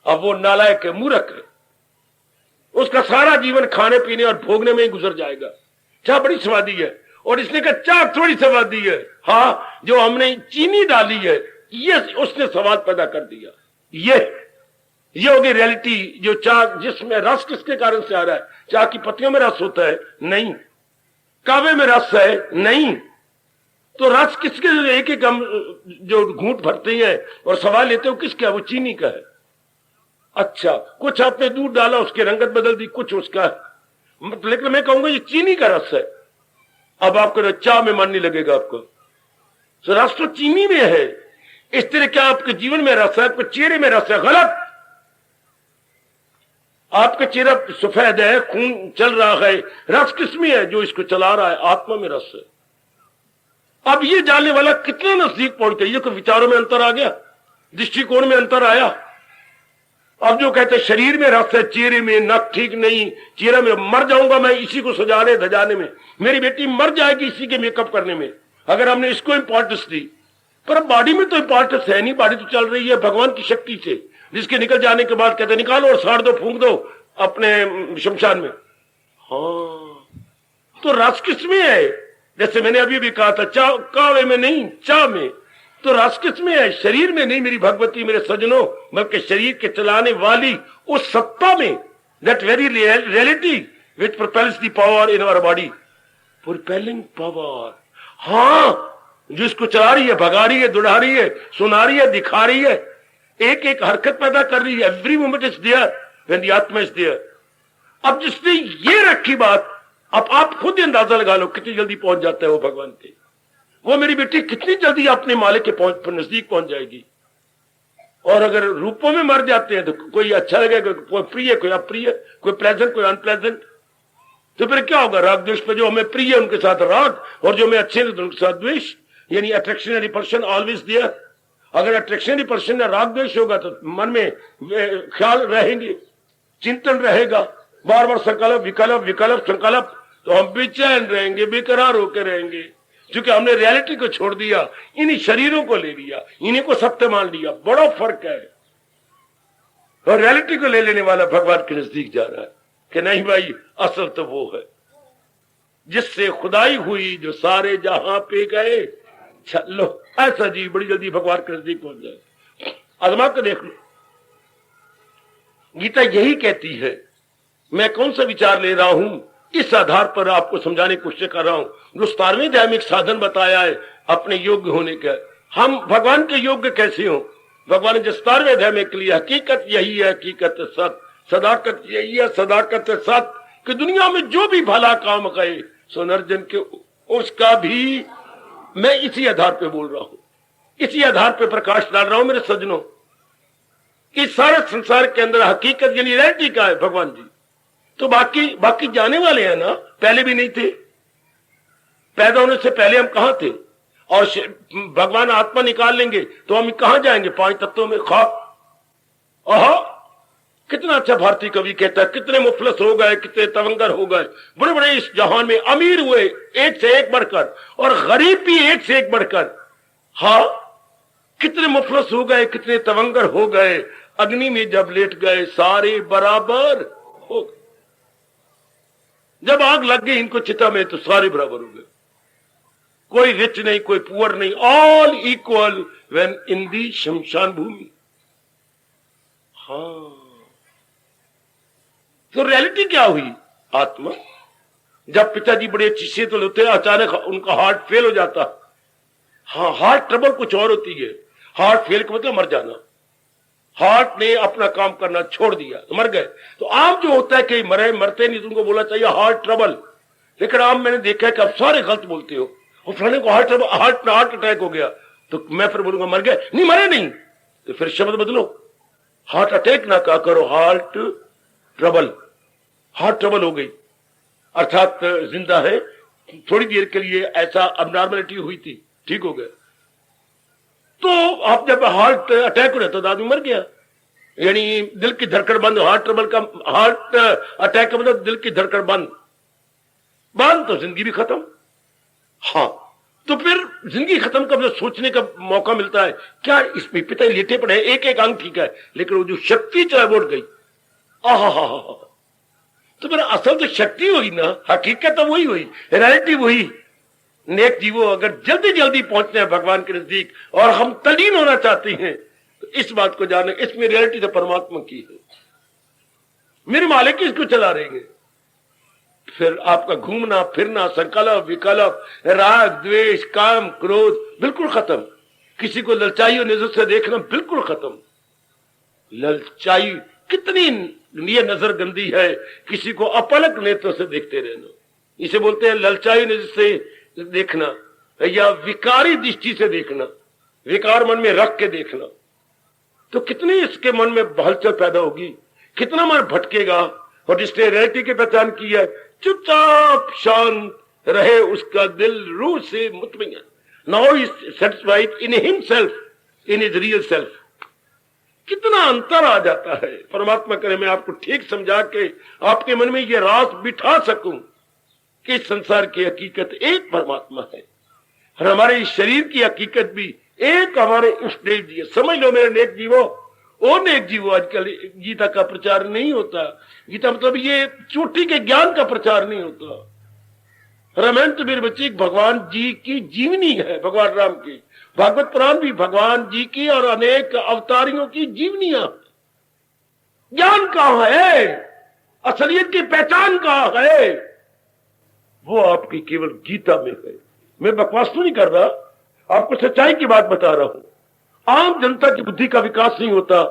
अब वो नालायक है, मूर्ख है, उसका सारा जीवन खाने पीने और भोगने में ही गुजर जाएगा। चाय बड़ी स्वादी है, और इसने कहा चाय थोड़ी स्वादी है। हाँ, जो हमने चीनी डाली है, ये उसने स्वाद पैदा कर दिया। ये होगी रियलिटी। जो चाय जिसमें रस किसके कारण से आ रहा है? चाय की पत्तियों में रस होता है? नहीं। कावे में रस है? नहीं। तो रस किसके? एक एक हम जो घूंट भरते हैं और सवाल लेते हो किसका? वो चीनी का है। अच्छा, कुछ आपने दूध डाला, उसकी रंगत बदल दी, कुछ उसका है, लेकिन मैं कहूंगा ये चीनी का रस है। अब आपको चाय में मन नहीं लगेगा आपको, तो रस तो चीनी में है। इस तरह क्या आपके जीवन में रस है? आपके चेहरे में रस है? गलत। आपका चेहरा सफेद है, खून चल रहा है, रस किसमें है? जो इसको चला रहा है, आत्मा में रस है। अब ये जानने वाला कितना नजदीक पहुंचता है। ये कोई विचारों में अंतर आ गया, दृष्टिकोण में अंतर आया। अब जो कहते शरीर में रस है, चेहरे में नक ठीक नहीं, चेहरे में मर जाऊंगा मैं इसी को सजाने धजाने में, मेरी बेटी मर जाएगी इसी के मेकअप करने में, अगर हमने इसको इंपॉर्टेंस दी। पर बॉडी में तो इंपॉर्टेंस है नहीं, बॉडी तो चल रही है भगवान की शक्ति से, जिसके निकल जाने के बाद कहते निकालो और साड़ दो, फूंक दो अपने शमशान में। हाँ, तो रस किसमें है? जैसे मैंने अभी भी कहा था, चा कावे में नहीं, चा में। तो रस किसमें है? शरीर में नहीं मेरी भगवती, मेरे सजनों, बल्कि शरीर के चलाने वाली उस सत्ता में, that very reality which propels the power in our body, propelling power. हाँ, जो इसको चला रही है, भगा रही है, दुढ़ा रही है, सुना रही है, दिखा रही है, एक एक हरकत पैदा कर रही है। Every moment is there when the atma is there. अब जिसने ये रखी बात, अब आप खुद ही अंदाजा लगा लो कितनी जल्दी पहुंच जाता है वो भगवान के। वो मेरी बेटी कितनी जल्दी अपने मालिक के नजदीक पहुंच जाएगी। और अगर रूपों में मर जाते हैं तो कोई अच्छा लगेगा, कोई प्रिय, कोई अप्रिय, कोई प्लेजेंट, कोई अनप्लेजेंट। तो फिर क्या होगा? राग द्वेष पे जो हमें प्रिय उनके साथ राग, और जो हमें अच्छे उनके साथ द्वेष, यानी अट्रैक्शन रिपल्शन ऑलवेज देयर। अगर अट्रैक्शन रिपल्शन या राग द्वेष होगा तो मन में ख्याल रहेंगे, चिंतन रहेगा, बार बार संकल्प विकल्प विकल्प संकल्प, तो हम बेचैन रहेंगे, बेकरार होकर रहेंगे, क्योंकि हमने रियलिटी को छोड़ दिया, इन्हीं शरीरों को ले लिया, इन्हीं को सत्य मान लिया। बड़ा फर्क है। और रियलिटी को ले लेने वाला भगवान के नजदीक जा रहा है कि नहीं भाई, असल तो वो है जिससे खुदाई हुई, जो सारे जहां पे गए। चलो ऐसा जी बड़ी जल्दी भगवान के नजदीक पहुंच जाए। आजमा कर देख लो, गीता यही कहती है। मैं कौन सा विचार ले रहा हूं, इस आधार पर आपको समझाने की कोशिश कर रहा हूं। जो 17वें अध्याय में एक साधन बताया है अपने योग्य होने का, हम भगवान के योग्य कैसे हो। भगवान ने जो 17वें अध्याय में लिया, हकीकत यही है, हकीकत सत, सदाकत यही है, सदाकत सत, कि दुनिया में जो भी भला काम करे सो नरजन के, उसका भी मैं इसी आधार पे बोल रहा हूं, इसी आधार पे प्रकाश डाल रहा हूं मेरे सज्जनों। इस सारे संसार के अंदर हकीकत यानी रियलिटी का है भगवान जी। तो बाकी जाने वाले हैं ना, पहले भी नहीं थे, पैदा होने से पहले हम कहां थे। और भगवान आत्मा निकाल लेंगे तो हम कहां जाएंगे? 5 तत्वों में। खाक, आहा, कितना अच्छा भारतीय कवि कहता है, कितने मुफलस हो गए, कितने तवंगर हो गए, बड़े बड़े इस जहान में अमीर हुए एक से एक बढ़कर, और गरीब भी एक से एक बढ़कर। हाँ, कितने मुफलस हो गए, कितने तवंगर हो गए, अग्नि में जब लेट गए सारे बराबर हो गए। जब आग लग गई इनको चिता में तो सारे बराबर हो गए, कोई रिच नहीं, कोई पुअर नहीं, ऑल इक्वल व्हेन इन दी शमशान भूमि। हाँ, तो रियलिटी क्या हुई? आत्मा। जब पिताजी बड़े अच्छी सेहत होते हैं, अचानक उनका हार्ट फेल हो जाता। हाँ, हार्ट ट्रबल कुछ और होती है। हार्ट फेल का मतलब मर जाना। हार्ट ने अपना काम करना छोड़ दिया तो मर गए। तो आम जो होता है कि मरते नहीं, तुमको बोला चाहिए हार्ट ट्रबल, लेकिन आम मैंने देखा है कि आप सारे गलत बोलते हो। और फलाने को हार्ट अटैक हो गया, तो मैं फिर बोलूंगा मर गए, नहीं मरे नहीं, तो फिर शब्द बदलो, हार्ट अटैक ना कहा करो, हार्ट ट्रबल। हार्ट ट्रबल हो गई अर्थात जिंदा है, थोड़ी देर के लिए ऐसा अबनॉर्मलिटी हुई थी, ठीक हो गया। तो आप जब हार्ट अटैक हो रहा तो आदमी मर गया, यानी दिल की धड़कन बंद। हार्ट ट्रबल का, हार्ट अटैक का मतलब दिल की धड़कन बंद तो जिंदगी भी खत्म। हाँ, तो फिर जिंदगी खत्म का मतलब सोचने का मौका मिलता है। क्या इसमें पिता लेटे पड़े, एक एक अंग ठीक है, लेकिन वो जो शक्ति चाहे वो उठ गई। आहा, तो मेरा असल तो शक्ति हुई ना, हकीकत तो वही हुई, रियलिटी वही। नेक जीवो अगर जल्दी जल्दी पहुंचते हैं भगवान के नजदीक और हम तल्लीन होना चाहते हैं तो इस बात को जाने, इसमें रियलिटी तो परमात्मा की है, मेरे मालिक इसको चला रहेंगे। फिर आपका घूमना फिरना, संकल्प विकल्प, राग द्वेष काम क्रोध बिल्कुल खत्म। किसी को ललचाई नजर से देखना बिल्कुल खत्म। ललचाई कितनी ये नजर गंदी है, किसी को अपलक नेत्रों से देखते रहना, इसे बोलते हैं ललचाई नजर से देखना या विकारी दृष्टि से देखना, विकार मन में रख के देखना। तो कितनी इसके मन में हलचल पैदा होगी, कितना मन भटकेगा। और जिसने रियलिटी की पहचान की है, चुपचाप शांत रहे उसका दिल रूह से मुतमईन। Now is satisfied in himself, in his real self. कितना अंतर आ जाता है। परमात्मा करे मैं आपको ठीक समझा के आपके मन में ये राज बिठा सकूं कि इस संसार की हकीकत एक परमात्मा है और हमारे इस शरीर की हकीकत भी एक हमारे इष्ट देव जी है। समझ लो मेरे नेक जीवो, ओ नेक जीवो, आजकल गीता का प्रचार नहीं होता। गीता मतलब ये चोटी के ज्ञान का प्रचार नहीं होता। रामायण तो मेरे बच्चे भगवान जी की जीवनी है, भगवान राम की। भागवत पुराण भी भगवान जी की और अनेक अवतारियों की जीवनियां। ज्ञान कहां है, असलियत की पहचान कहां है, वो आपकी केवल गीता में है। मैं बकवास तो नहीं कर रहा, आपको सच्चाई की बात बता रहा हूं। आम जनता की बुद्धि का विकास नहीं होता।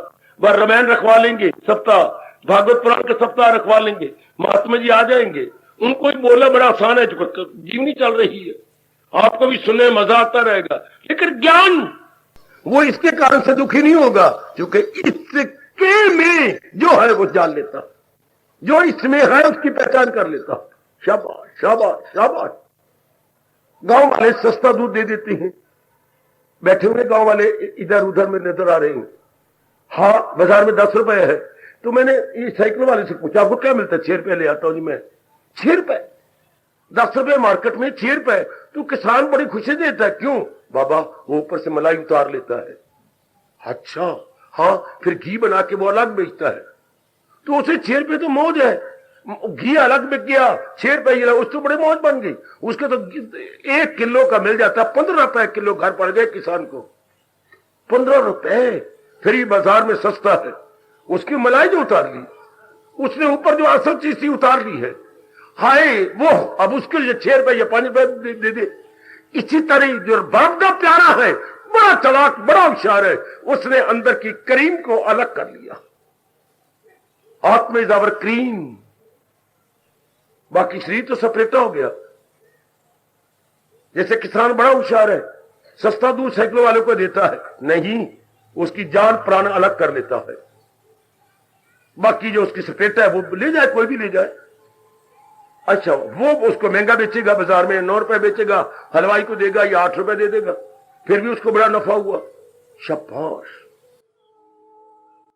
वह रामायण रखवा लेंगे सप्ताह, भागवत पुराण का सप्ताह रखवा लेंगे, महात्मा जी आ जाएंगे, उनको ही बोलना बड़ा आसान है, जो जीवनी चल रही है, आपको भी सुनने में मजा आता रहेगा। लेकिन ज्ञान वो इसके कारण से दुखी नहीं होगा क्योंकि इसके में जो है वो जान लेता, जो इसमें है उसकी पहचान कर लेता। शाबाश शाबाश शाबाश। गांव वाले सस्ता दूध दे देते हैं, बैठे हुए गांव वाले इधर उधर में नजर आ रहे हैं। हाँ बाजार में 10 रुपए है, तो मैंने ये साइकिल वाले से पूछा आपको क्या मिलता है? 6 रुपए ले आता हूं जी मैं। 6 रुपए, 10 रुपए मार्केट में 6 रुपए, तो किसान बड़ी खुशी देता है। क्यों? बाबा वो ऊपर से मलाई उतार लेता है। अच्छा हाँ, फिर घी बना के वो अलग बेचता है, तो उसे 6 रुपए तो मौज है। घी अलग बिक गया, 6 रुपए, उस तो बड़ी मौज बन गई। उसके तो 1 किलो का मिल जाता है 15 रुपए किलो, घर पड़ गए किसान को 15 रुपए। फिर ये बाजार में सस्ता है, उसकी मलाई जो उतार ली, उसने ऊपर जो असल चीज थी उतार ली है। हाय वो अब उसके लिए 6 रुपए या 5 रुपए दे दे। इसी तरह जो बाप का प्यारा है, बड़ा चालाक बड़ा होशियार है, उसने अंदर की क्रीम को अलग कर लिया। आत्मा इज आवर क्रीम, बाकी शरीर तो सपरेटा हो गया। जैसे किसान बड़ा होशियार है, सस्ता दूध साइकिल वाले को देता है, नहीं, उसकी जान प्राण अलग कर लेता है। बाकी जो उसकी सपरेटा है वो ले जाए, कोई भी ले जाए। अच्छा वो उसको महंगा बेचेगा, बाजार में 9 रुपए बेचेगा, हलवाई को देगा या 8 रुपए दे देगा, फिर भी उसको बड़ा नफा हुआ। शाबाश।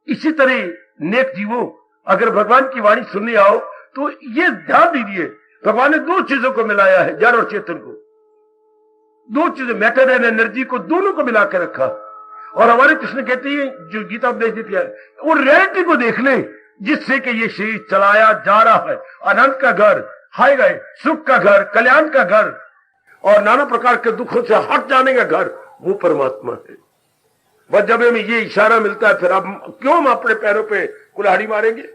इसी तरह नेक जीवो, अगर भगवान की वाणी सुनने आओ तो ये ध्यान दीजिए, भगवान ने 2 चीजों को मिलाया है, जड़ और चेतन को। 2 चीजें, मैटर एंड एनर्जी को, दोनों को मिला के रखा। और हमारे कृष्ण कहते हैं, जो गीता उपदेश देती है, वो रियलिटी को देख ले जिससे कि ये शरीर चलाया जा रहा है। आनंद का घर, हाय गए सुख का घर, कल्याण का घर और नाना प्रकार के दुखों से हट जाने का घर, वो परमात्मा है। बस जब हमें ये इशारा मिलता है, फिर अब क्यों हम अपने पैरों पे कुल्हाड़ी मारेंगे?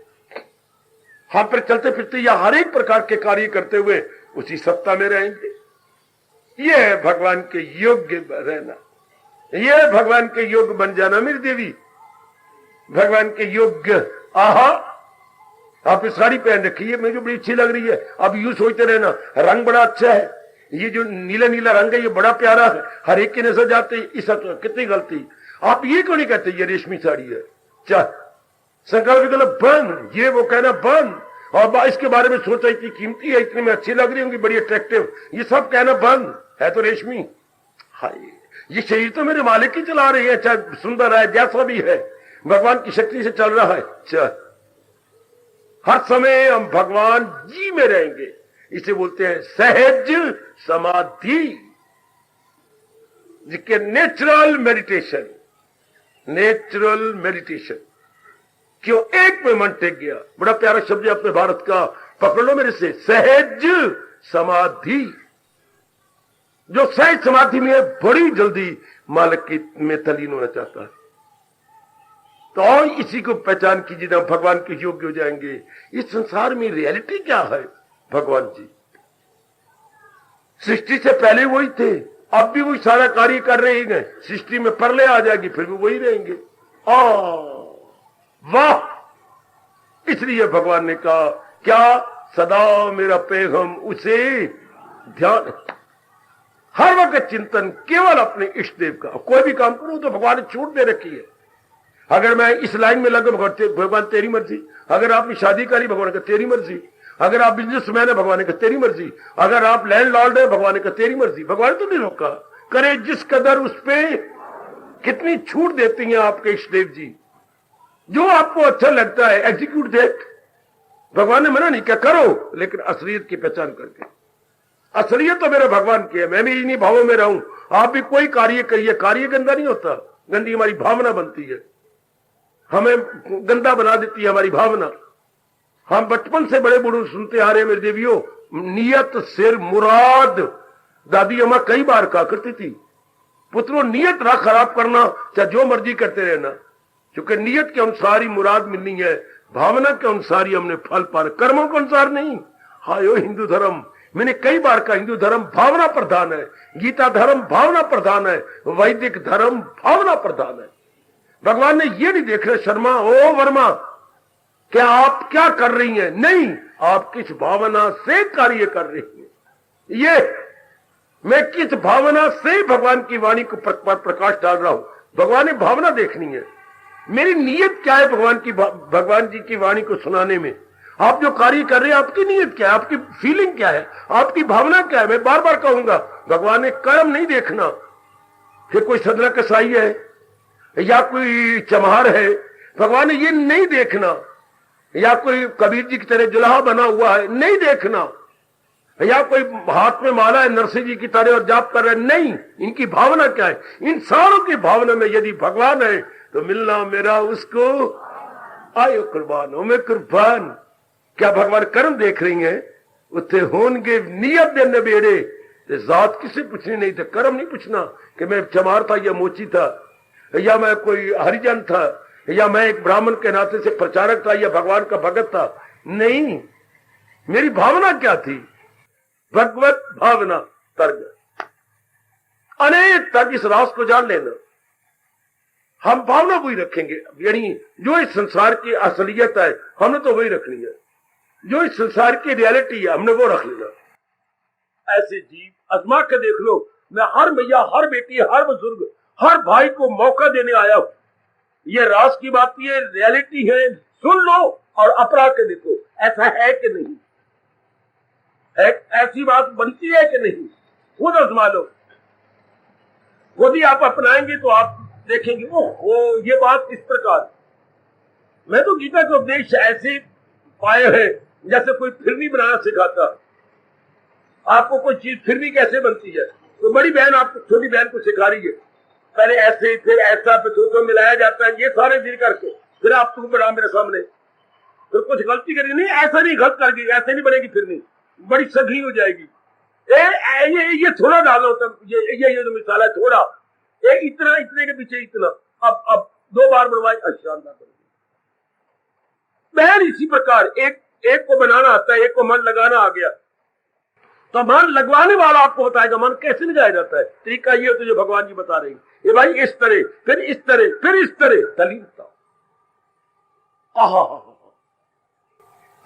हम फिर चलते फिरते या हर एक प्रकार के कार्य करते हुए उसी सत्ता में रहेंगे। ये है भगवान के योग्य रहना, ये है भगवान के योग्य बन जाना। मेरी देवी भगवान के योग्य, आहा आप इस साड़ी पहन रखी है, मुझे बड़ी अच्छी लग रही है। अब यूं सोचते रहना, रंग बड़ा अच्छा है, ये जो नीला नीला रंग है ये बड़ा प्यारा है, हर एक की नजर जाते, इस कितनी गलती। आप ये क्यों नहीं कहते ये रेशमी साड़ी है? चल संकल्प गलत बंद, ये वो कहना बंद, और इसके बारे में सोचा इतनी कीमती है, इतनी में अच्छी लग रही होंगी, बड़ी अट्रैक्टिव, ये सब कहना बंद है तो रेशमी। हाय ये शरीर तो मेरे मालिक की चला रही है, चाहे सुंदर है जैसा भी है, भगवान की शक्ति से चल रहा है। चल हर समय हम भगवान जी में रहेंगे, इसे बोलते हैं सहज समाधि, जिसके नेचुरल मेडिटेशन। नेचुरल मेडिटेशन क्यों? एक में मन टेक गया। बड़ा प्यारा शब्द है अपने भारत का, पकड़ लो मेरे से, सहज समाधि। जो सहज समाधि में है, बड़ी जल्दी मालिक की में तलीन होना चाहता है। तो और इसी को पहचान कीजिए, हम भगवान के योग्य हो जाएंगे। इस संसार में रियलिटी क्या है? भगवान जी सृष्टि से पहले वही थे, अब भी वही सारा कार्य कर रहे हैं। सृष्टि में प्रलय आ जाएगी, फिर भी वही रहेंगे। वाह! इसलिए भगवान ने कहा क्या, सदा मेरा पैगम उसे ध्यान, हर वक्त चिंतन केवल इष्ट इष्ट देव का। कोई भी काम करूं तो भगवान ने छूट दे रखी है। अगर मैं इस लाइन में लगा, भगवान तेरी मर्जी। अगर आपने शादी करी, भगवान का तेरी मर्जी। अगर आप बिजनेसमैन है, भगवान का तेरी मर्जी। अगर आप लैंडलॉर्ड है, भगवान का तेरी मर्जी। भगवान तो नहीं रोका, करे जिस कदर उस पे कितनी छूट देती हैं आपके इष्टदेव जी। जो आपको अच्छा लगता है एग्जीक्यूट दैट। भगवान ने मना नहीं किया, करो, लेकिन असलियत की पहचान करके। असलियत तो मेरा भगवान की है, मैं भी इन्हीं भावों में रहूं। आप भी कोई कार्य करिए, कार्य गंदा नहीं होता, गंदी हमारी भावना बनती है, हमें गंदा बना देती है हमारी भावना। हम बचपन से बड़े बूढ़े सुनते आ रहे हैं मेरे देवियों, नियत सिर मुराद। दादी अम्मा कई बार कहा करती थी, पुत्रों नियत ना खराब करना, चाहे जो मर्जी करते रहना, क्योंकि नियत के अनुसार ही मुराद मिलनी है, भावना के अनुसार ही हमने फल पाना, कर्मों के अनुसार नहीं। हायो हिंदू धर्म, मैंने कई बार कहा हिंदू धर्म भावना प्रधान है, गीता धर्म भावना प्रधान है, वैदिक धर्म भावना प्रधान है। भगवान ने ये नहीं देख रहे शर्मा ओ वर्मा क्या आप क्या कर रही हैं, नहीं, आप किस भावना से कार्य कर रही हैं। ये मैं किस भावना से भगवान की वाणी को प्रकाश डाल रहा हूं, भगवान ने भावना देखनी है। मेरी नीयत क्या है भगवान जी की वाणी को सुनाने में। आप जो कार्य कर रहे हैं आपकी नीयत क्या है, आपकी फीलिंग क्या है, आपकी भावना क्या है। मैं बार बार कहूंगा, भगवान ने कर्म नहीं देखना, फिर कोई सदरा कसाई है या कोई चमार है, भगवान ने ये नहीं देखना, या कोई कबीर जी की तरह जुलाहा बना हुआ है नहीं देखना, या कोई हाथ में माला है नरसिंह जी की तरह और जाप कर रहे हैं, नहीं। इनकी भावना क्या है, इन सारों की भावना में यदि भगवान है तो मिलना मेरा उसको आयो कुर्बान हो मैं कुर्बान। क्या भगवान कर्म देख रही हैं, उत्थे होंगे नियत दे नबेड़े, जात किसे पूछनी नहीं थे, कर्म नहीं पूछना कि मैं चमार था या मोची था, या मैं कोई हरिजन था, या मैं एक ब्राह्मण के नाते से प्रचारक था या भगवान का भगत था, नहीं। मेरी भावना क्या थी, भगवत भावना तर्क, अनेक तर्क, इस रास को जान लेना। हम भावना वही रखेंगे, यानी जो इस संसार की असलियत है हमने तो वही रखनी है, जो इस संसार की रियलिटी है हमने वो रख लेना। ऐसे जीव आजमा के देख लो, मैं हर मैया, हर बेटी, हर बुजुर्ग, हर भाई को मौका देने आया हूं। ये रास की बात है, रियलिटी है, सुन लो और अपरा के देखो ऐसा है कि नहीं है, ऐसी बात बनती है कि नहीं, खुद आजमा लो। खुद ही आप अपनाएंगे तो आप देखेंगे ओहो ये बात इस प्रकार। मैं तो गीता के उपदेश ऐसे पाए हैं जैसे कोई फिरनी बनाना सिखाता। आपको कोई चीज फिरनी कैसे बनती है, तो बड़ी बहन आपको छोटी बहन को सिखा रही है, पहले ऐसे फिर ऐसा फिर तो मिलाया जाता है, ये सारे दिन करके फिर आप तुम बना मेरे सामने, फिर कुछ गलती करी नहीं, ऐसा नहीं गलत कर गई, ऐसे नहीं बनेगी फिरनी, बड़ी सघी हो जाएगी। ये थोड़ा डालो, तब ये जो मिसाल है थोड़ा, ये इतना, इतने के पीछे इतना, अब 2 बार बनवाई, शानदार बन गई। बहन इसी प्रकार एक को बनाना आता है, एक को मन लगाना आ गया, तो मन लगवाने वाला आपको बताएगा मन कैसे लगाया जाता है। तरीका ये तुझे भगवान जी बता रहे हैं, ये भाई इस तरह, फिर इस तरह, फिर इस तरह, तलीनता।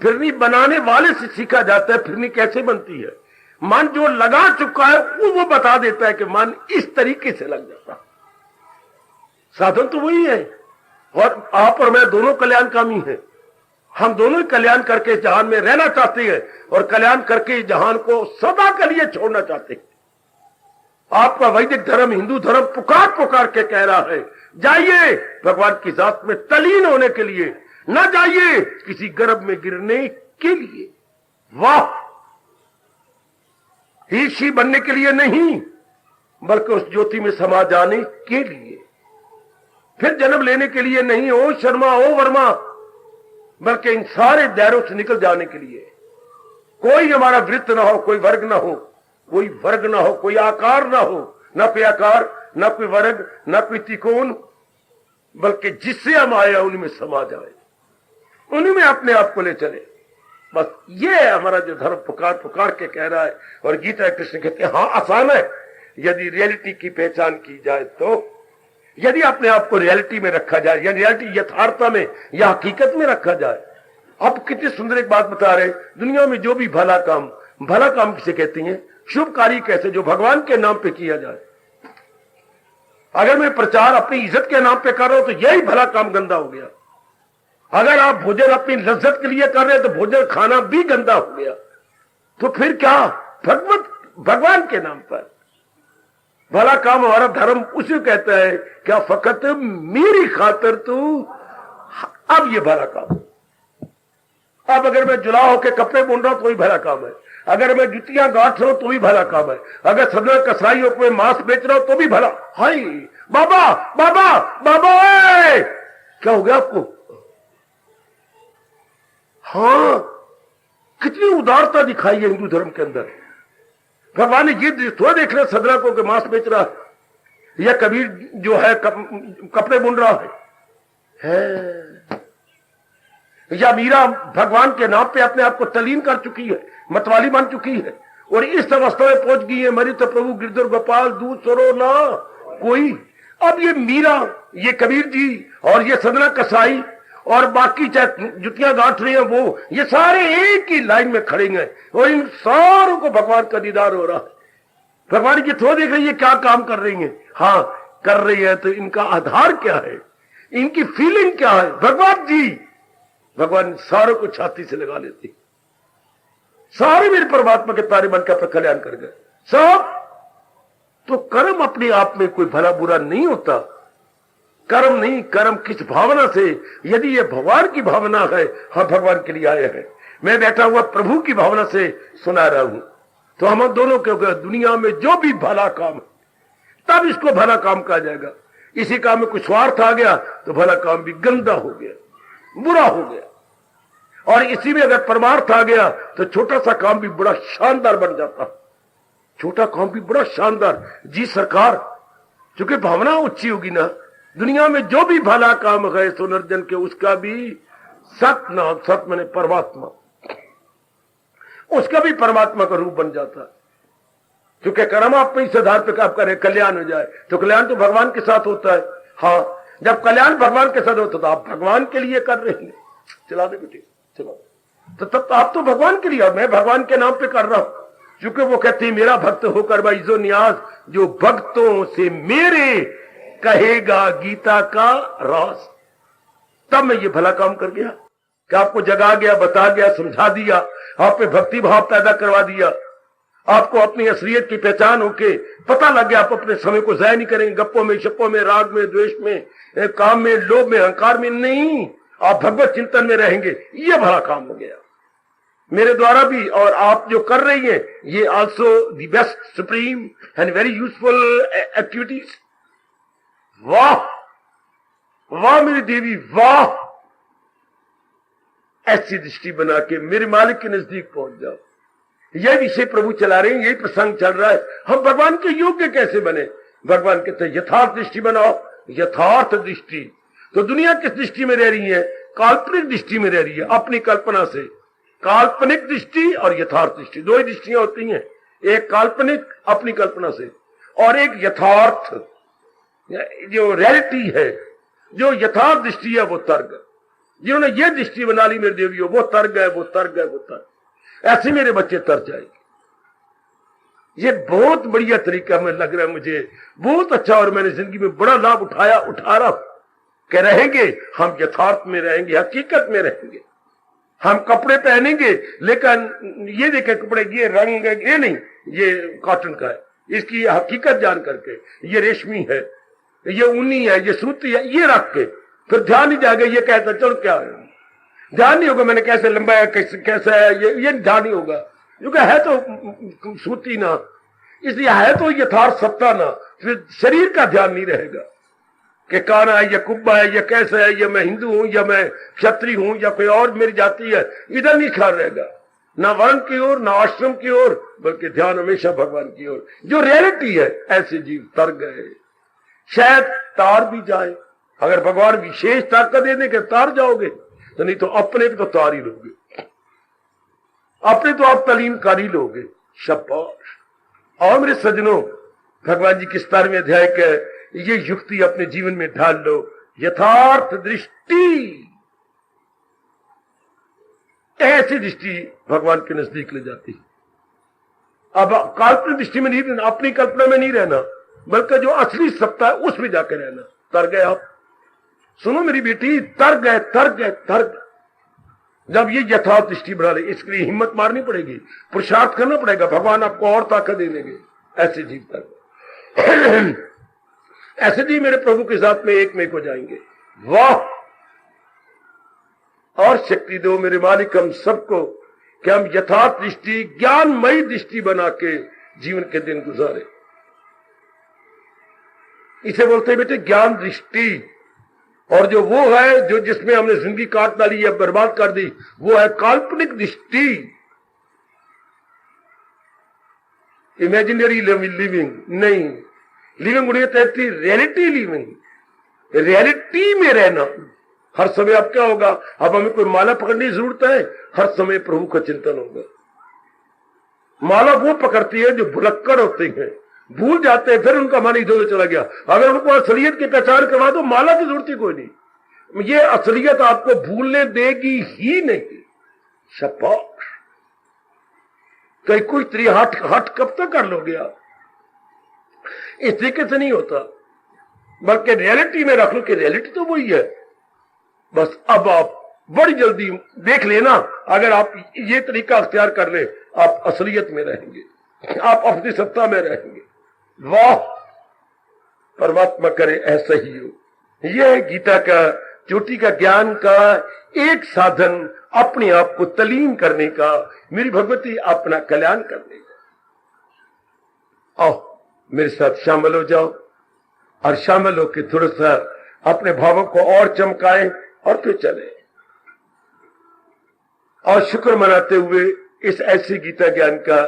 फिरनी बनाने वाले से सीखा जाता है फिरनी कैसे बनती है। मन जो लगा चुका है वो बता देता है कि मन इस तरीके से लग जाता। साधन तो वही है, और आप और मैं दोनों कल्याणकामी हैं। हम दोनों ही कल्याण करके जहान में रहना चाहते हैं और कल्याण करके जहान को सदा के लिए छोड़ना चाहते हैं। आपका वैदिक धर्म, हिंदू धर्म पुकार के कह रहा है जाइए भगवान की जात में तलीन होने के लिए, न जाइए किसी गर्भ में गिरने के लिए। वाह, ईशी बनने के लिए नहीं, बल्कि उस ज्योति में समा जाने के लिए, फिर जन्म लेने के लिए नहीं, ओ शर्मा ओ वर्मा, बल्कि इन सारे दायरों से निकल जाने के लिए। कोई हमारा वृत्त ना हो, कोई वर्ग ना हो, कोई वर्ग ना हो, कोई आकार ना हो, ना कोई आकार, ना कोई वर्ग, ना कोई त्रिकोण, बल्कि जिससे हम आए उनमें समा जाए, उन्हीं में अपने आप को ले चले। बस ये हमारा जो धर्म पुकार के कह रहा है। और गीता कृष्ण कहते हैं हाँ आसान है यदि रियलिटी की पहचान की जाए, तो यदि अपने आप को रियलिटी में रखा जाए, या रियलिटी यथार्थता में या हकीकत में रखा जाए। अब कितनी सुंदर एक बात बता रहे, दुनिया में जो भी भला काम किसे कहती हैं, शुभ कार्य कैसे, जो भगवान के नाम पे किया जाए। अगर मैं प्रचार अपनी इज्जत के नाम पे कर रहा हूं तो यही भला काम गंदा हो गया। अगर आप भोजन अपनी लज्जत के लिए कर रहे हैं तो भोजन खाना भी गंदा हो गया। तो फिर क्या, भगवान के नाम पर भला काम हमारा धर्म उसे कहता है, क्या फकत मेरी खातिर तू। अब ये भला काम। अब अगर मैं जुला होकर कपड़े बुन रहा हूं तो भी भला काम है, अगर मैं जुतियां गांठ रहा हूं तो भी भला काम है, अगर सदर कसाई होकर मैं मांस बेच रहा हूं तो भी भला। हाय बाबा बाबा बाबा, क्या हो गया आपको? हाँ, कितनी उदारता दिखाई है हिंदू धर्म के अंदर। भगवान ने ये थोड़ा देख रहे सदरा को कि मांस बेच रहा है, या कबीर जो है कपड़े बुन रहा है, या मीरा भगवान के नाम पे अपने आप को तलीन कर चुकी है, मतवाली बन चुकी है और इस अवस्था में पहुंच गई है, मरी तो प्रभु गिरधर गोपाल दूध सरो ना कोई। अब ये मीरा, ये कबीर जी और ये सदना कसाई और बाकी चाहे जुतियां गांठ रही हैं वो, ये सारे एक ही लाइन में खड़े हैं और इन सारों को भगवान का दीदार हो रहा है। भगवान की थोड़ा देख रही है क्या काम कर रही है। हाँ कर रही है, तो इनका आधार क्या है, इनकी फीलिंग क्या है। भगवान जी, भगवान सारों को छाती से लगा लेती, सारे मेरे परमात्मा के तारे बनकर अपना कल्याण कर गए सब। तो कर्म अपने आप में कोई भला बुरा नहीं होता, कर्म नहीं, कर्म किस भावना से। यदि ये भगवान की भावना है, हम भगवान के लिए आए हैं, मैं बैठा हुआ प्रभु की भावना से सुना रहा हूं, तो हम दोनों के दुनिया में जो भी भला काम है तब इसको भला काम कहा जाएगा। इसी काम में कुछ स्वार्थ आ गया तो भला काम भी गंदा हो गया, बुरा हो गया। और इसी में अगर परमार्थ आ गया तो छोटा सा काम भी बड़ा शानदार बन जाता, छोटा काम भी बड़ा शानदार। जी सरकार, चूंकि भावना ऊंची होगी ना, दुनिया में जो भी भला काम है सुनर्जन के, उसका भी सत्य नाम, सत्य मैंने परमात्मा, उसका भी परमात्मा का रूप बन जाता है। क्योंकि कर्म आप इस आधार पर आप करें कल्याण हो जाए, तो कल्याण तो भगवान के साथ होता है। हाँ, जब कल्याण भगवान के साथ होता तो आप भगवान के लिए कर रहे हैं। चला दे बेटे, चला दे। तो तब तो आप तो भगवान के लिए, मैं भगवान के नाम पे कर रहा हूं, क्योंकि वो कहते हैं मेरा भक्त होकर भाई जो न्याज, जो भक्तों से मेरे कहेगा गीता का राज। तब मैं ये भला काम कर गया कि आपको जगा गया, बता गया, समझा दिया, आप पे भक्ति भाव पैदा करवा दिया, आपको अपनी असलियत की पहचान होके पता लग गया। आप अपने समय को ज़ाया नहीं करेंगे गप्पों में, शप्पों में, राग में, द्वेष में, काम में, लोभ में, अहंकार में नहीं, आप भगवत चिंतन में रहेंगे। ये भला काम हो गया मेरे द्वारा भी, और आप जो कर रही हैं ये also the best, supreme and very useful activities. वाह वाह मेरी देवी, वाह। ऐसी दृष्टि बना के मेरे मालिक के नजदीक पहुंच जाओ। यह विषय प्रभु चला रहे हैं, यही प्रसंग चल रहा है। हम भगवान के योग्य कैसे बने? भगवान कहते हैं यथार्थ दृष्टि बनाओ। यथार्थ दृष्टि तो दुनिया किस दृष्टि में रह रही है? काल्पनिक दृष्टि में रह रही है, अपनी कल्पना से। काल्पनिक दृष्टि और यथार्थ दृष्टि, दो ही दृष्टियां होती हैं, एक काल्पनिक अपनी कल्पना से, और एक यथार्थ जो रियलिटी है। जो यथार्थ दृष्टि है वो तर्क, जिन्होंने ये दृष्टि बना ली मेरे देवियों, वो तर्क है, वो तर्क है, वो तर्क। ऐसे मेरे बच्चे तर जाएंगे। ये बहुत बढ़िया तरीका में लग रहा है मुझे, बहुत अच्छा, और मैंने जिंदगी में बड़ा लाभ उठा रहा हूं। कह रहेंगे हम यथार्थ में रहेंगे, हकीकत में रहेंगे। हम कपड़े पहनेंगे लेकिन ये देखें कपड़े, ये रंग ये नहीं, ये कॉटन का है, इसकी हकीकत जान करके, ये रेशमी है, ये ऊनी है, ये सूती है, ये रख के फिर ध्यान नहीं जाएगा। ये कहता चलो क्या है, ध्यान नहीं होगा मैंने कैसे लंबा है, कैसा है, ये ध्यान नहीं होगा, क्योंकि है तो सूती ना, इसलिए है तो यथार्थ सत्ता ना, फिर शरीर का ध्यान नहीं रहेगा कि काना है या कुब्बा है या कैसा है, या मैं हिंदू हूं या मैं क्षत्रिय हूं या कोई और मेरी जाति है, इधर नहीं ख्याल रहेगा, ना वर्ण की ओर ना आश्रम की ओर, बल्कि ध्यान हमेशा भगवान की ओर। जो रियलिटी है ऐसे जीव तर गए, शायद तार भी जाए। अगर भगवान विशेष ताकत दे दे के तार जाओगे, तो नहीं तो अपने तो तार ही लोगे, अपने तो आप तलीम कर ही लोगे। शाबाश। और मेरे सज्जनों, भगवान जी के 17वें अध्याय के ये युक्ति अपने जीवन में ढाल लो। यथार्थ दृष्टि, ऐसी दृष्टि भगवान के नजदीक ले जाती है। अब काल्पनिक दृष्टि में नहीं रहना, अपनी कल्पना में नहीं रहना, बल्कि जो असली सत्ता है उसमें जाकर रहना। तर गए आप, सुनो मेरी बेटी, तर गए, तर गए, तर गए। जब ये यथार्थ दृष्टि बढ़ा ले, इसके लिए हिम्मत मारनी पड़ेगी, पुरुषार्थ करना पड़ेगा, भगवान आपको और ताकत दे देंगे। ऐसे जीव तर गए। ऐसे नहीं मेरे प्रभु के साथ में एक में हो जाएंगे। वाह, और शक्ति दो मेरे मालिक हम सबको कि हम यथार्थ दृष्टि, ज्ञानमयी दृष्टि बना के जीवन के दिन गुजारे। इसे बोलते हैं बेटे ज्ञान दृष्टि। और जो वो है जो जिसमें हमने जिंदगी काट डाली या बर्बाद कर दी, वो है काल्पनिक दृष्टि, इमेजिनरी लिविंग नहीं। लिविंग उन्हें कहती रियलिटी लिविंग, रियलिटी में रहना। हर समय अब क्या होगा, अब हमें कोई माला पकड़ने की जरूरत है, हर समय प्रभु का चिंतन होगा। माला वो पकड़ती है जो भुलक्कड़ होते हैं, भूल जाते हैं, फिर उनका मन इधर चला गया। अगर उनको असलियत की पहचान करवा दो, माला की जरूरत ही कोई नहीं। ये असलियत आपको भूलने देगी ही नहीं। शाबाश, कहीं कोई स्त्री हट कब तक कर लोगे आप? इस तरीके से नहीं होता, बल्कि रियलिटी में रख लो कि रियलिटी तो वही है। बस अब आप बड़ी जल्दी देख लेना, अगर आप ये तरीका अख्तियार कर ले, आप असलियत में रहेंगे, आप अपनी सत्ता में रहेंगे। वाह, परमात्मा करे ऐसा ही हो। यह है गीता का, चोटी का ज्ञान का एक साधन, अपने आप को तलीम करने का, मेरी भगवती अपना कल्याण करने का। आओ मेरे साथ शामिल हो जाओ, और शामिल होकर थोड़ा सा अपने भावों को और चमकाएं और फिर चले, और शुक्र मनाते हुए इस ऐसे गीता ज्ञान का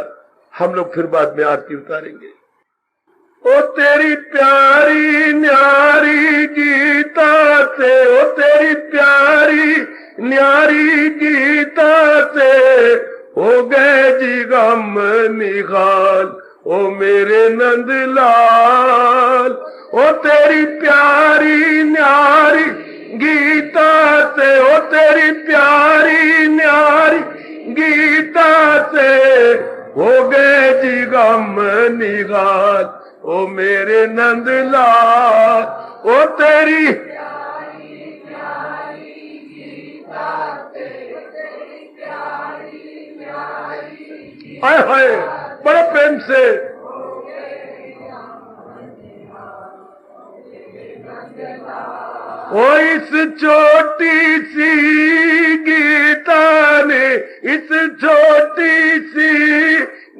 हम लोग फिर बाद में आरती उतारेंगे। ओ तेरी प्यारी न्यारी गीता से, ओ तेरी प्यारी न्यारी गीता से हो गए जी गम निगाल, ओ मेरे नंदलाल। ओ तेरी प्यारी न्यारी गीता से, ओ तेरी प्यारी न्यारी गीता से हो गए जी गम निगाल, ओ मेरे नंदलाल। ओ तेरी हाय हाय, बड़े प्रेम से ओ इस छोटी सी गीता ने, इस छोटी सी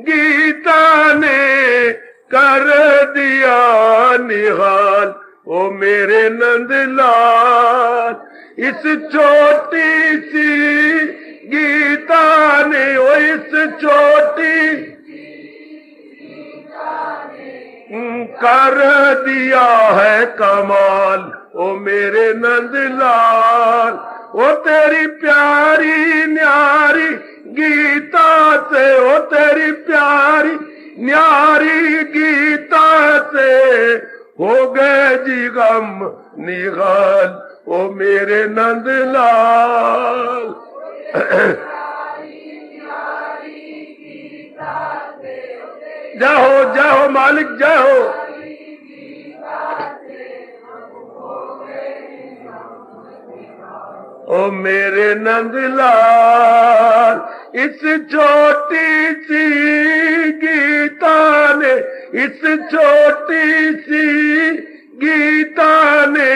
गीता ने कर दिया निहाल, ओ मेरे नंदलाल। इस छोटी सी गीता ने, ओ इस छोटी कर दिया है कमाल, ओ मेरे नंदलाल। ओ तेरी प्यारी न्यारी गीता से, ओ तेरी प्यारी न्यारी गीता से हो गए जी गम निगाल, ओ मेरे नंदलाल। जाओ जाओ मालिक जाओ। ओ मेरे नंदलाल, इस छोटी सी गीता ने, इस छोटी सी गीता ने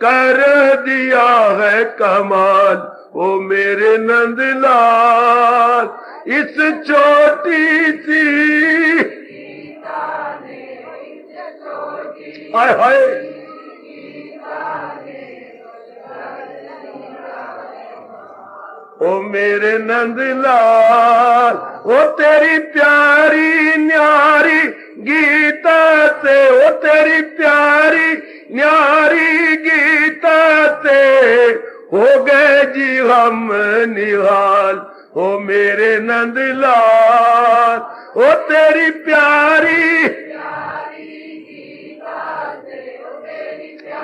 कर दिया है कमाल, ओ मेरे नंदलाल। इस छोटी सी हाय हाय, ओ मेरे नंदलाल। ओ तेरी प्यारी न्यारी गीता से, ओ तेरी प्यारी न्यारी गीता से हो गए जी हम निहाल, ओ मेरे नंदलाल। ओ तेरी प्यारी,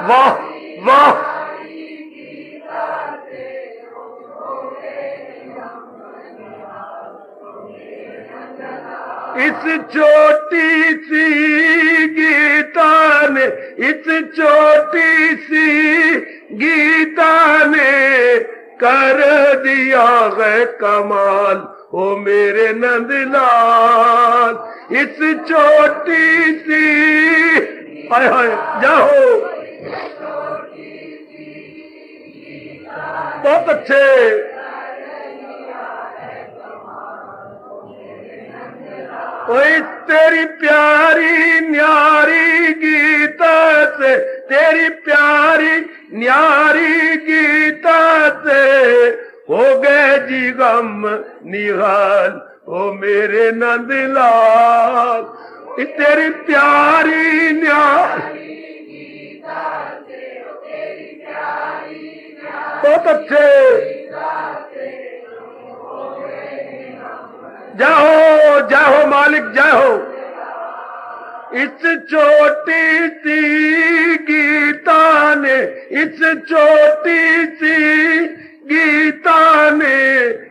वाह वाह, इस छोटी सी गीता ने, इस छोटी सी गीता ने कर दिया है कमाल, ओ मेरे नंदलाल। इस छोटी सी हाय हाय जाओ। बहुत अच्छे। ओए तेरी प्यारी न्यारी गीता से, तेरी प्यारी न्यारी गीता से हो गए जी गम निहाल ओ मेरे नंदलाल। तेरी प्यारी न्यारी बहुत अच्छे। जाओ जाओ मालिक जाओ। इस छोटी सी गीता ने, इस छोटी सी गीता ने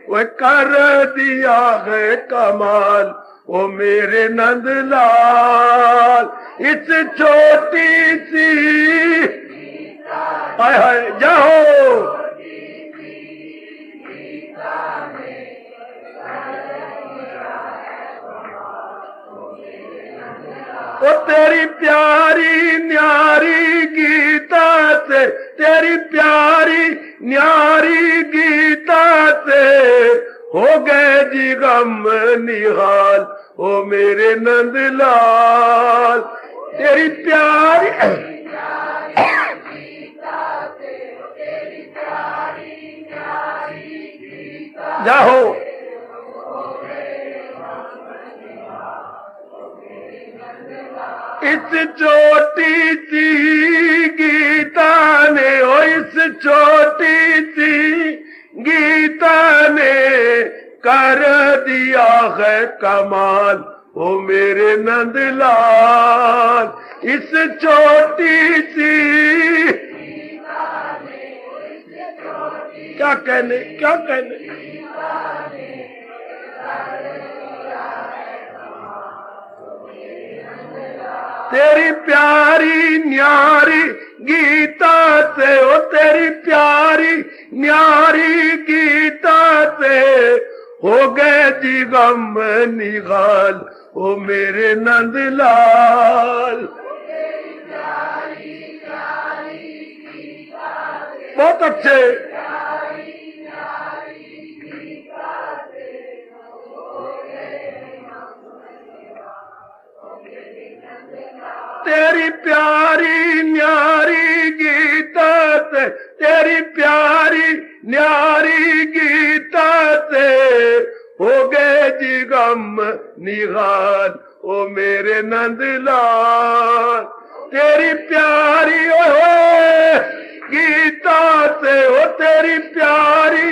वह कर दिया है कमाल ओ मेरे नंदलाल। इस छोटी सी हाय हाय जाओ। ओ तेरी प्यारी न्यारी गीता से, तेरी प्यारी न्यारी गीता से हो गए जी गम निहाल ओ मेरे नंदलाल। तेरी प्यारी जाओ। इस छोटी सी गीता ने, ओ इस छोटी सी गीता ने कर दिया है कमाल ओ मेरे नंदलाल। इस छोटी सी क्या कहने, क्या कहने। तेरी प्यारी न्यारी गीता से, ओ तेरी प्यारी न्यारी गीता से हो गए जी गम निगाल ओ मेरे नंदलाल। बहुत अच्छे। तेरी प्यारी न्यारी गीता से, तेरी प्यारी न्यारी गीता से हो गए जी गम निगाल ओ मेरे नंदलाल। तेरी प्यारी ओ गीता से, ओ तेरी प्यारी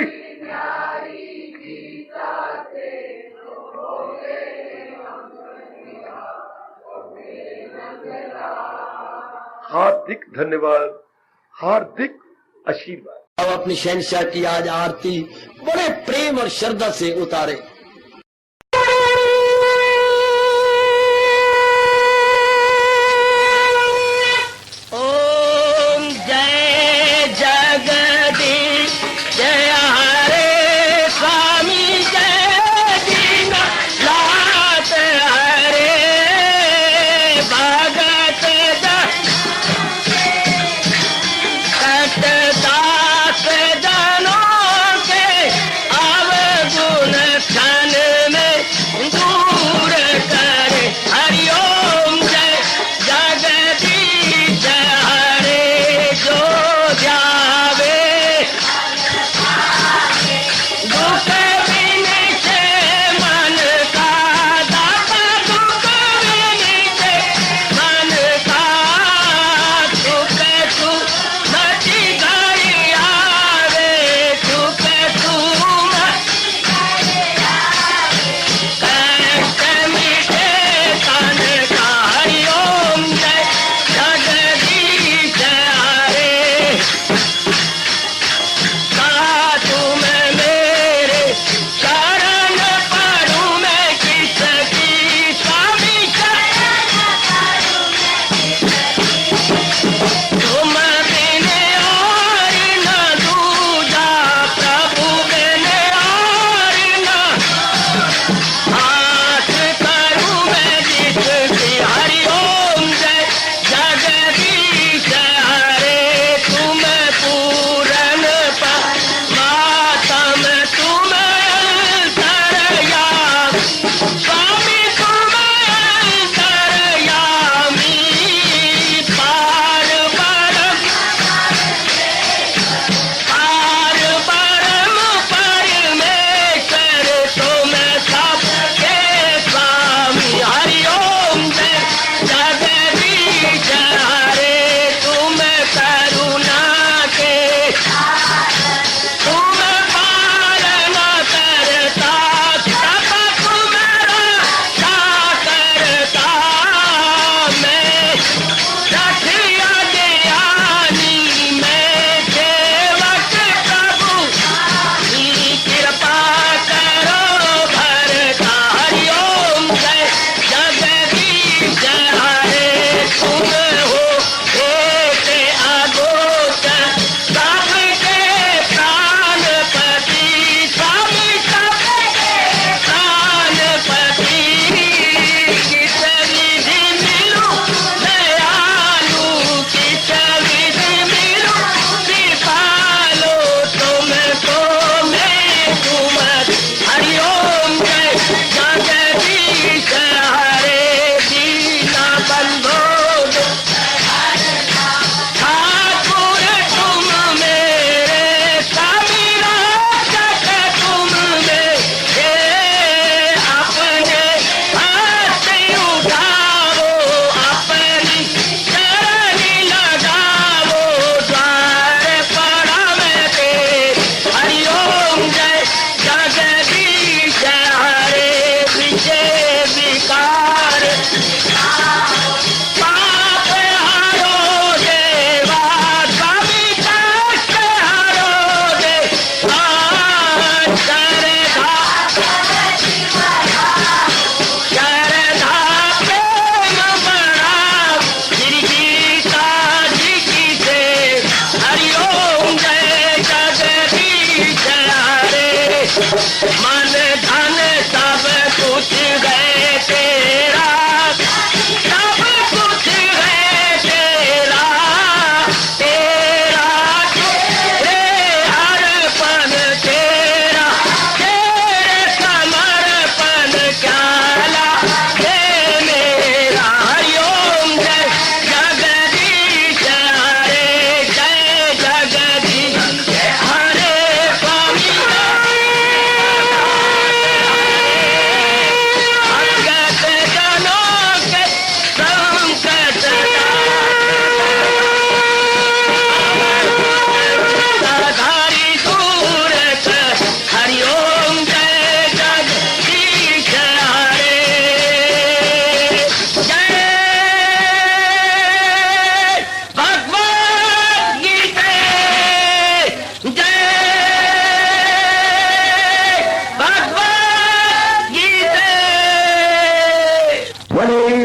हार्दिक धन्यवाद, हार्दिक आशीर्वाद। अब अपनी शहंशाह की आज आरती बड़े प्रेम और श्रद्धा से उतारे। ओम जय जगदीश जय हरे स्वामी जय दीना लात हरे भगत दास जनों के अवगुण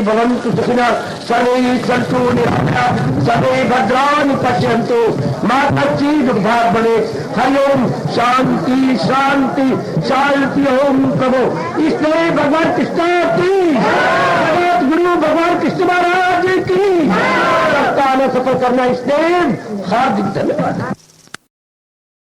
भवन्तु सुखिनः सर्वे सन्तु निरामयाः सर्वे भद्राणि पश्यन्तु मा कश्चित् दुर्भाग् भवेत्। हरि ओम शांति शांति शांति। ओम प्रभु इसलिए भगवान कृष्ण की जगत गुरु भगवान कृष्ण महाराज की रास्ता में सफल करना इसलिए हार्दिक धन्यवाद।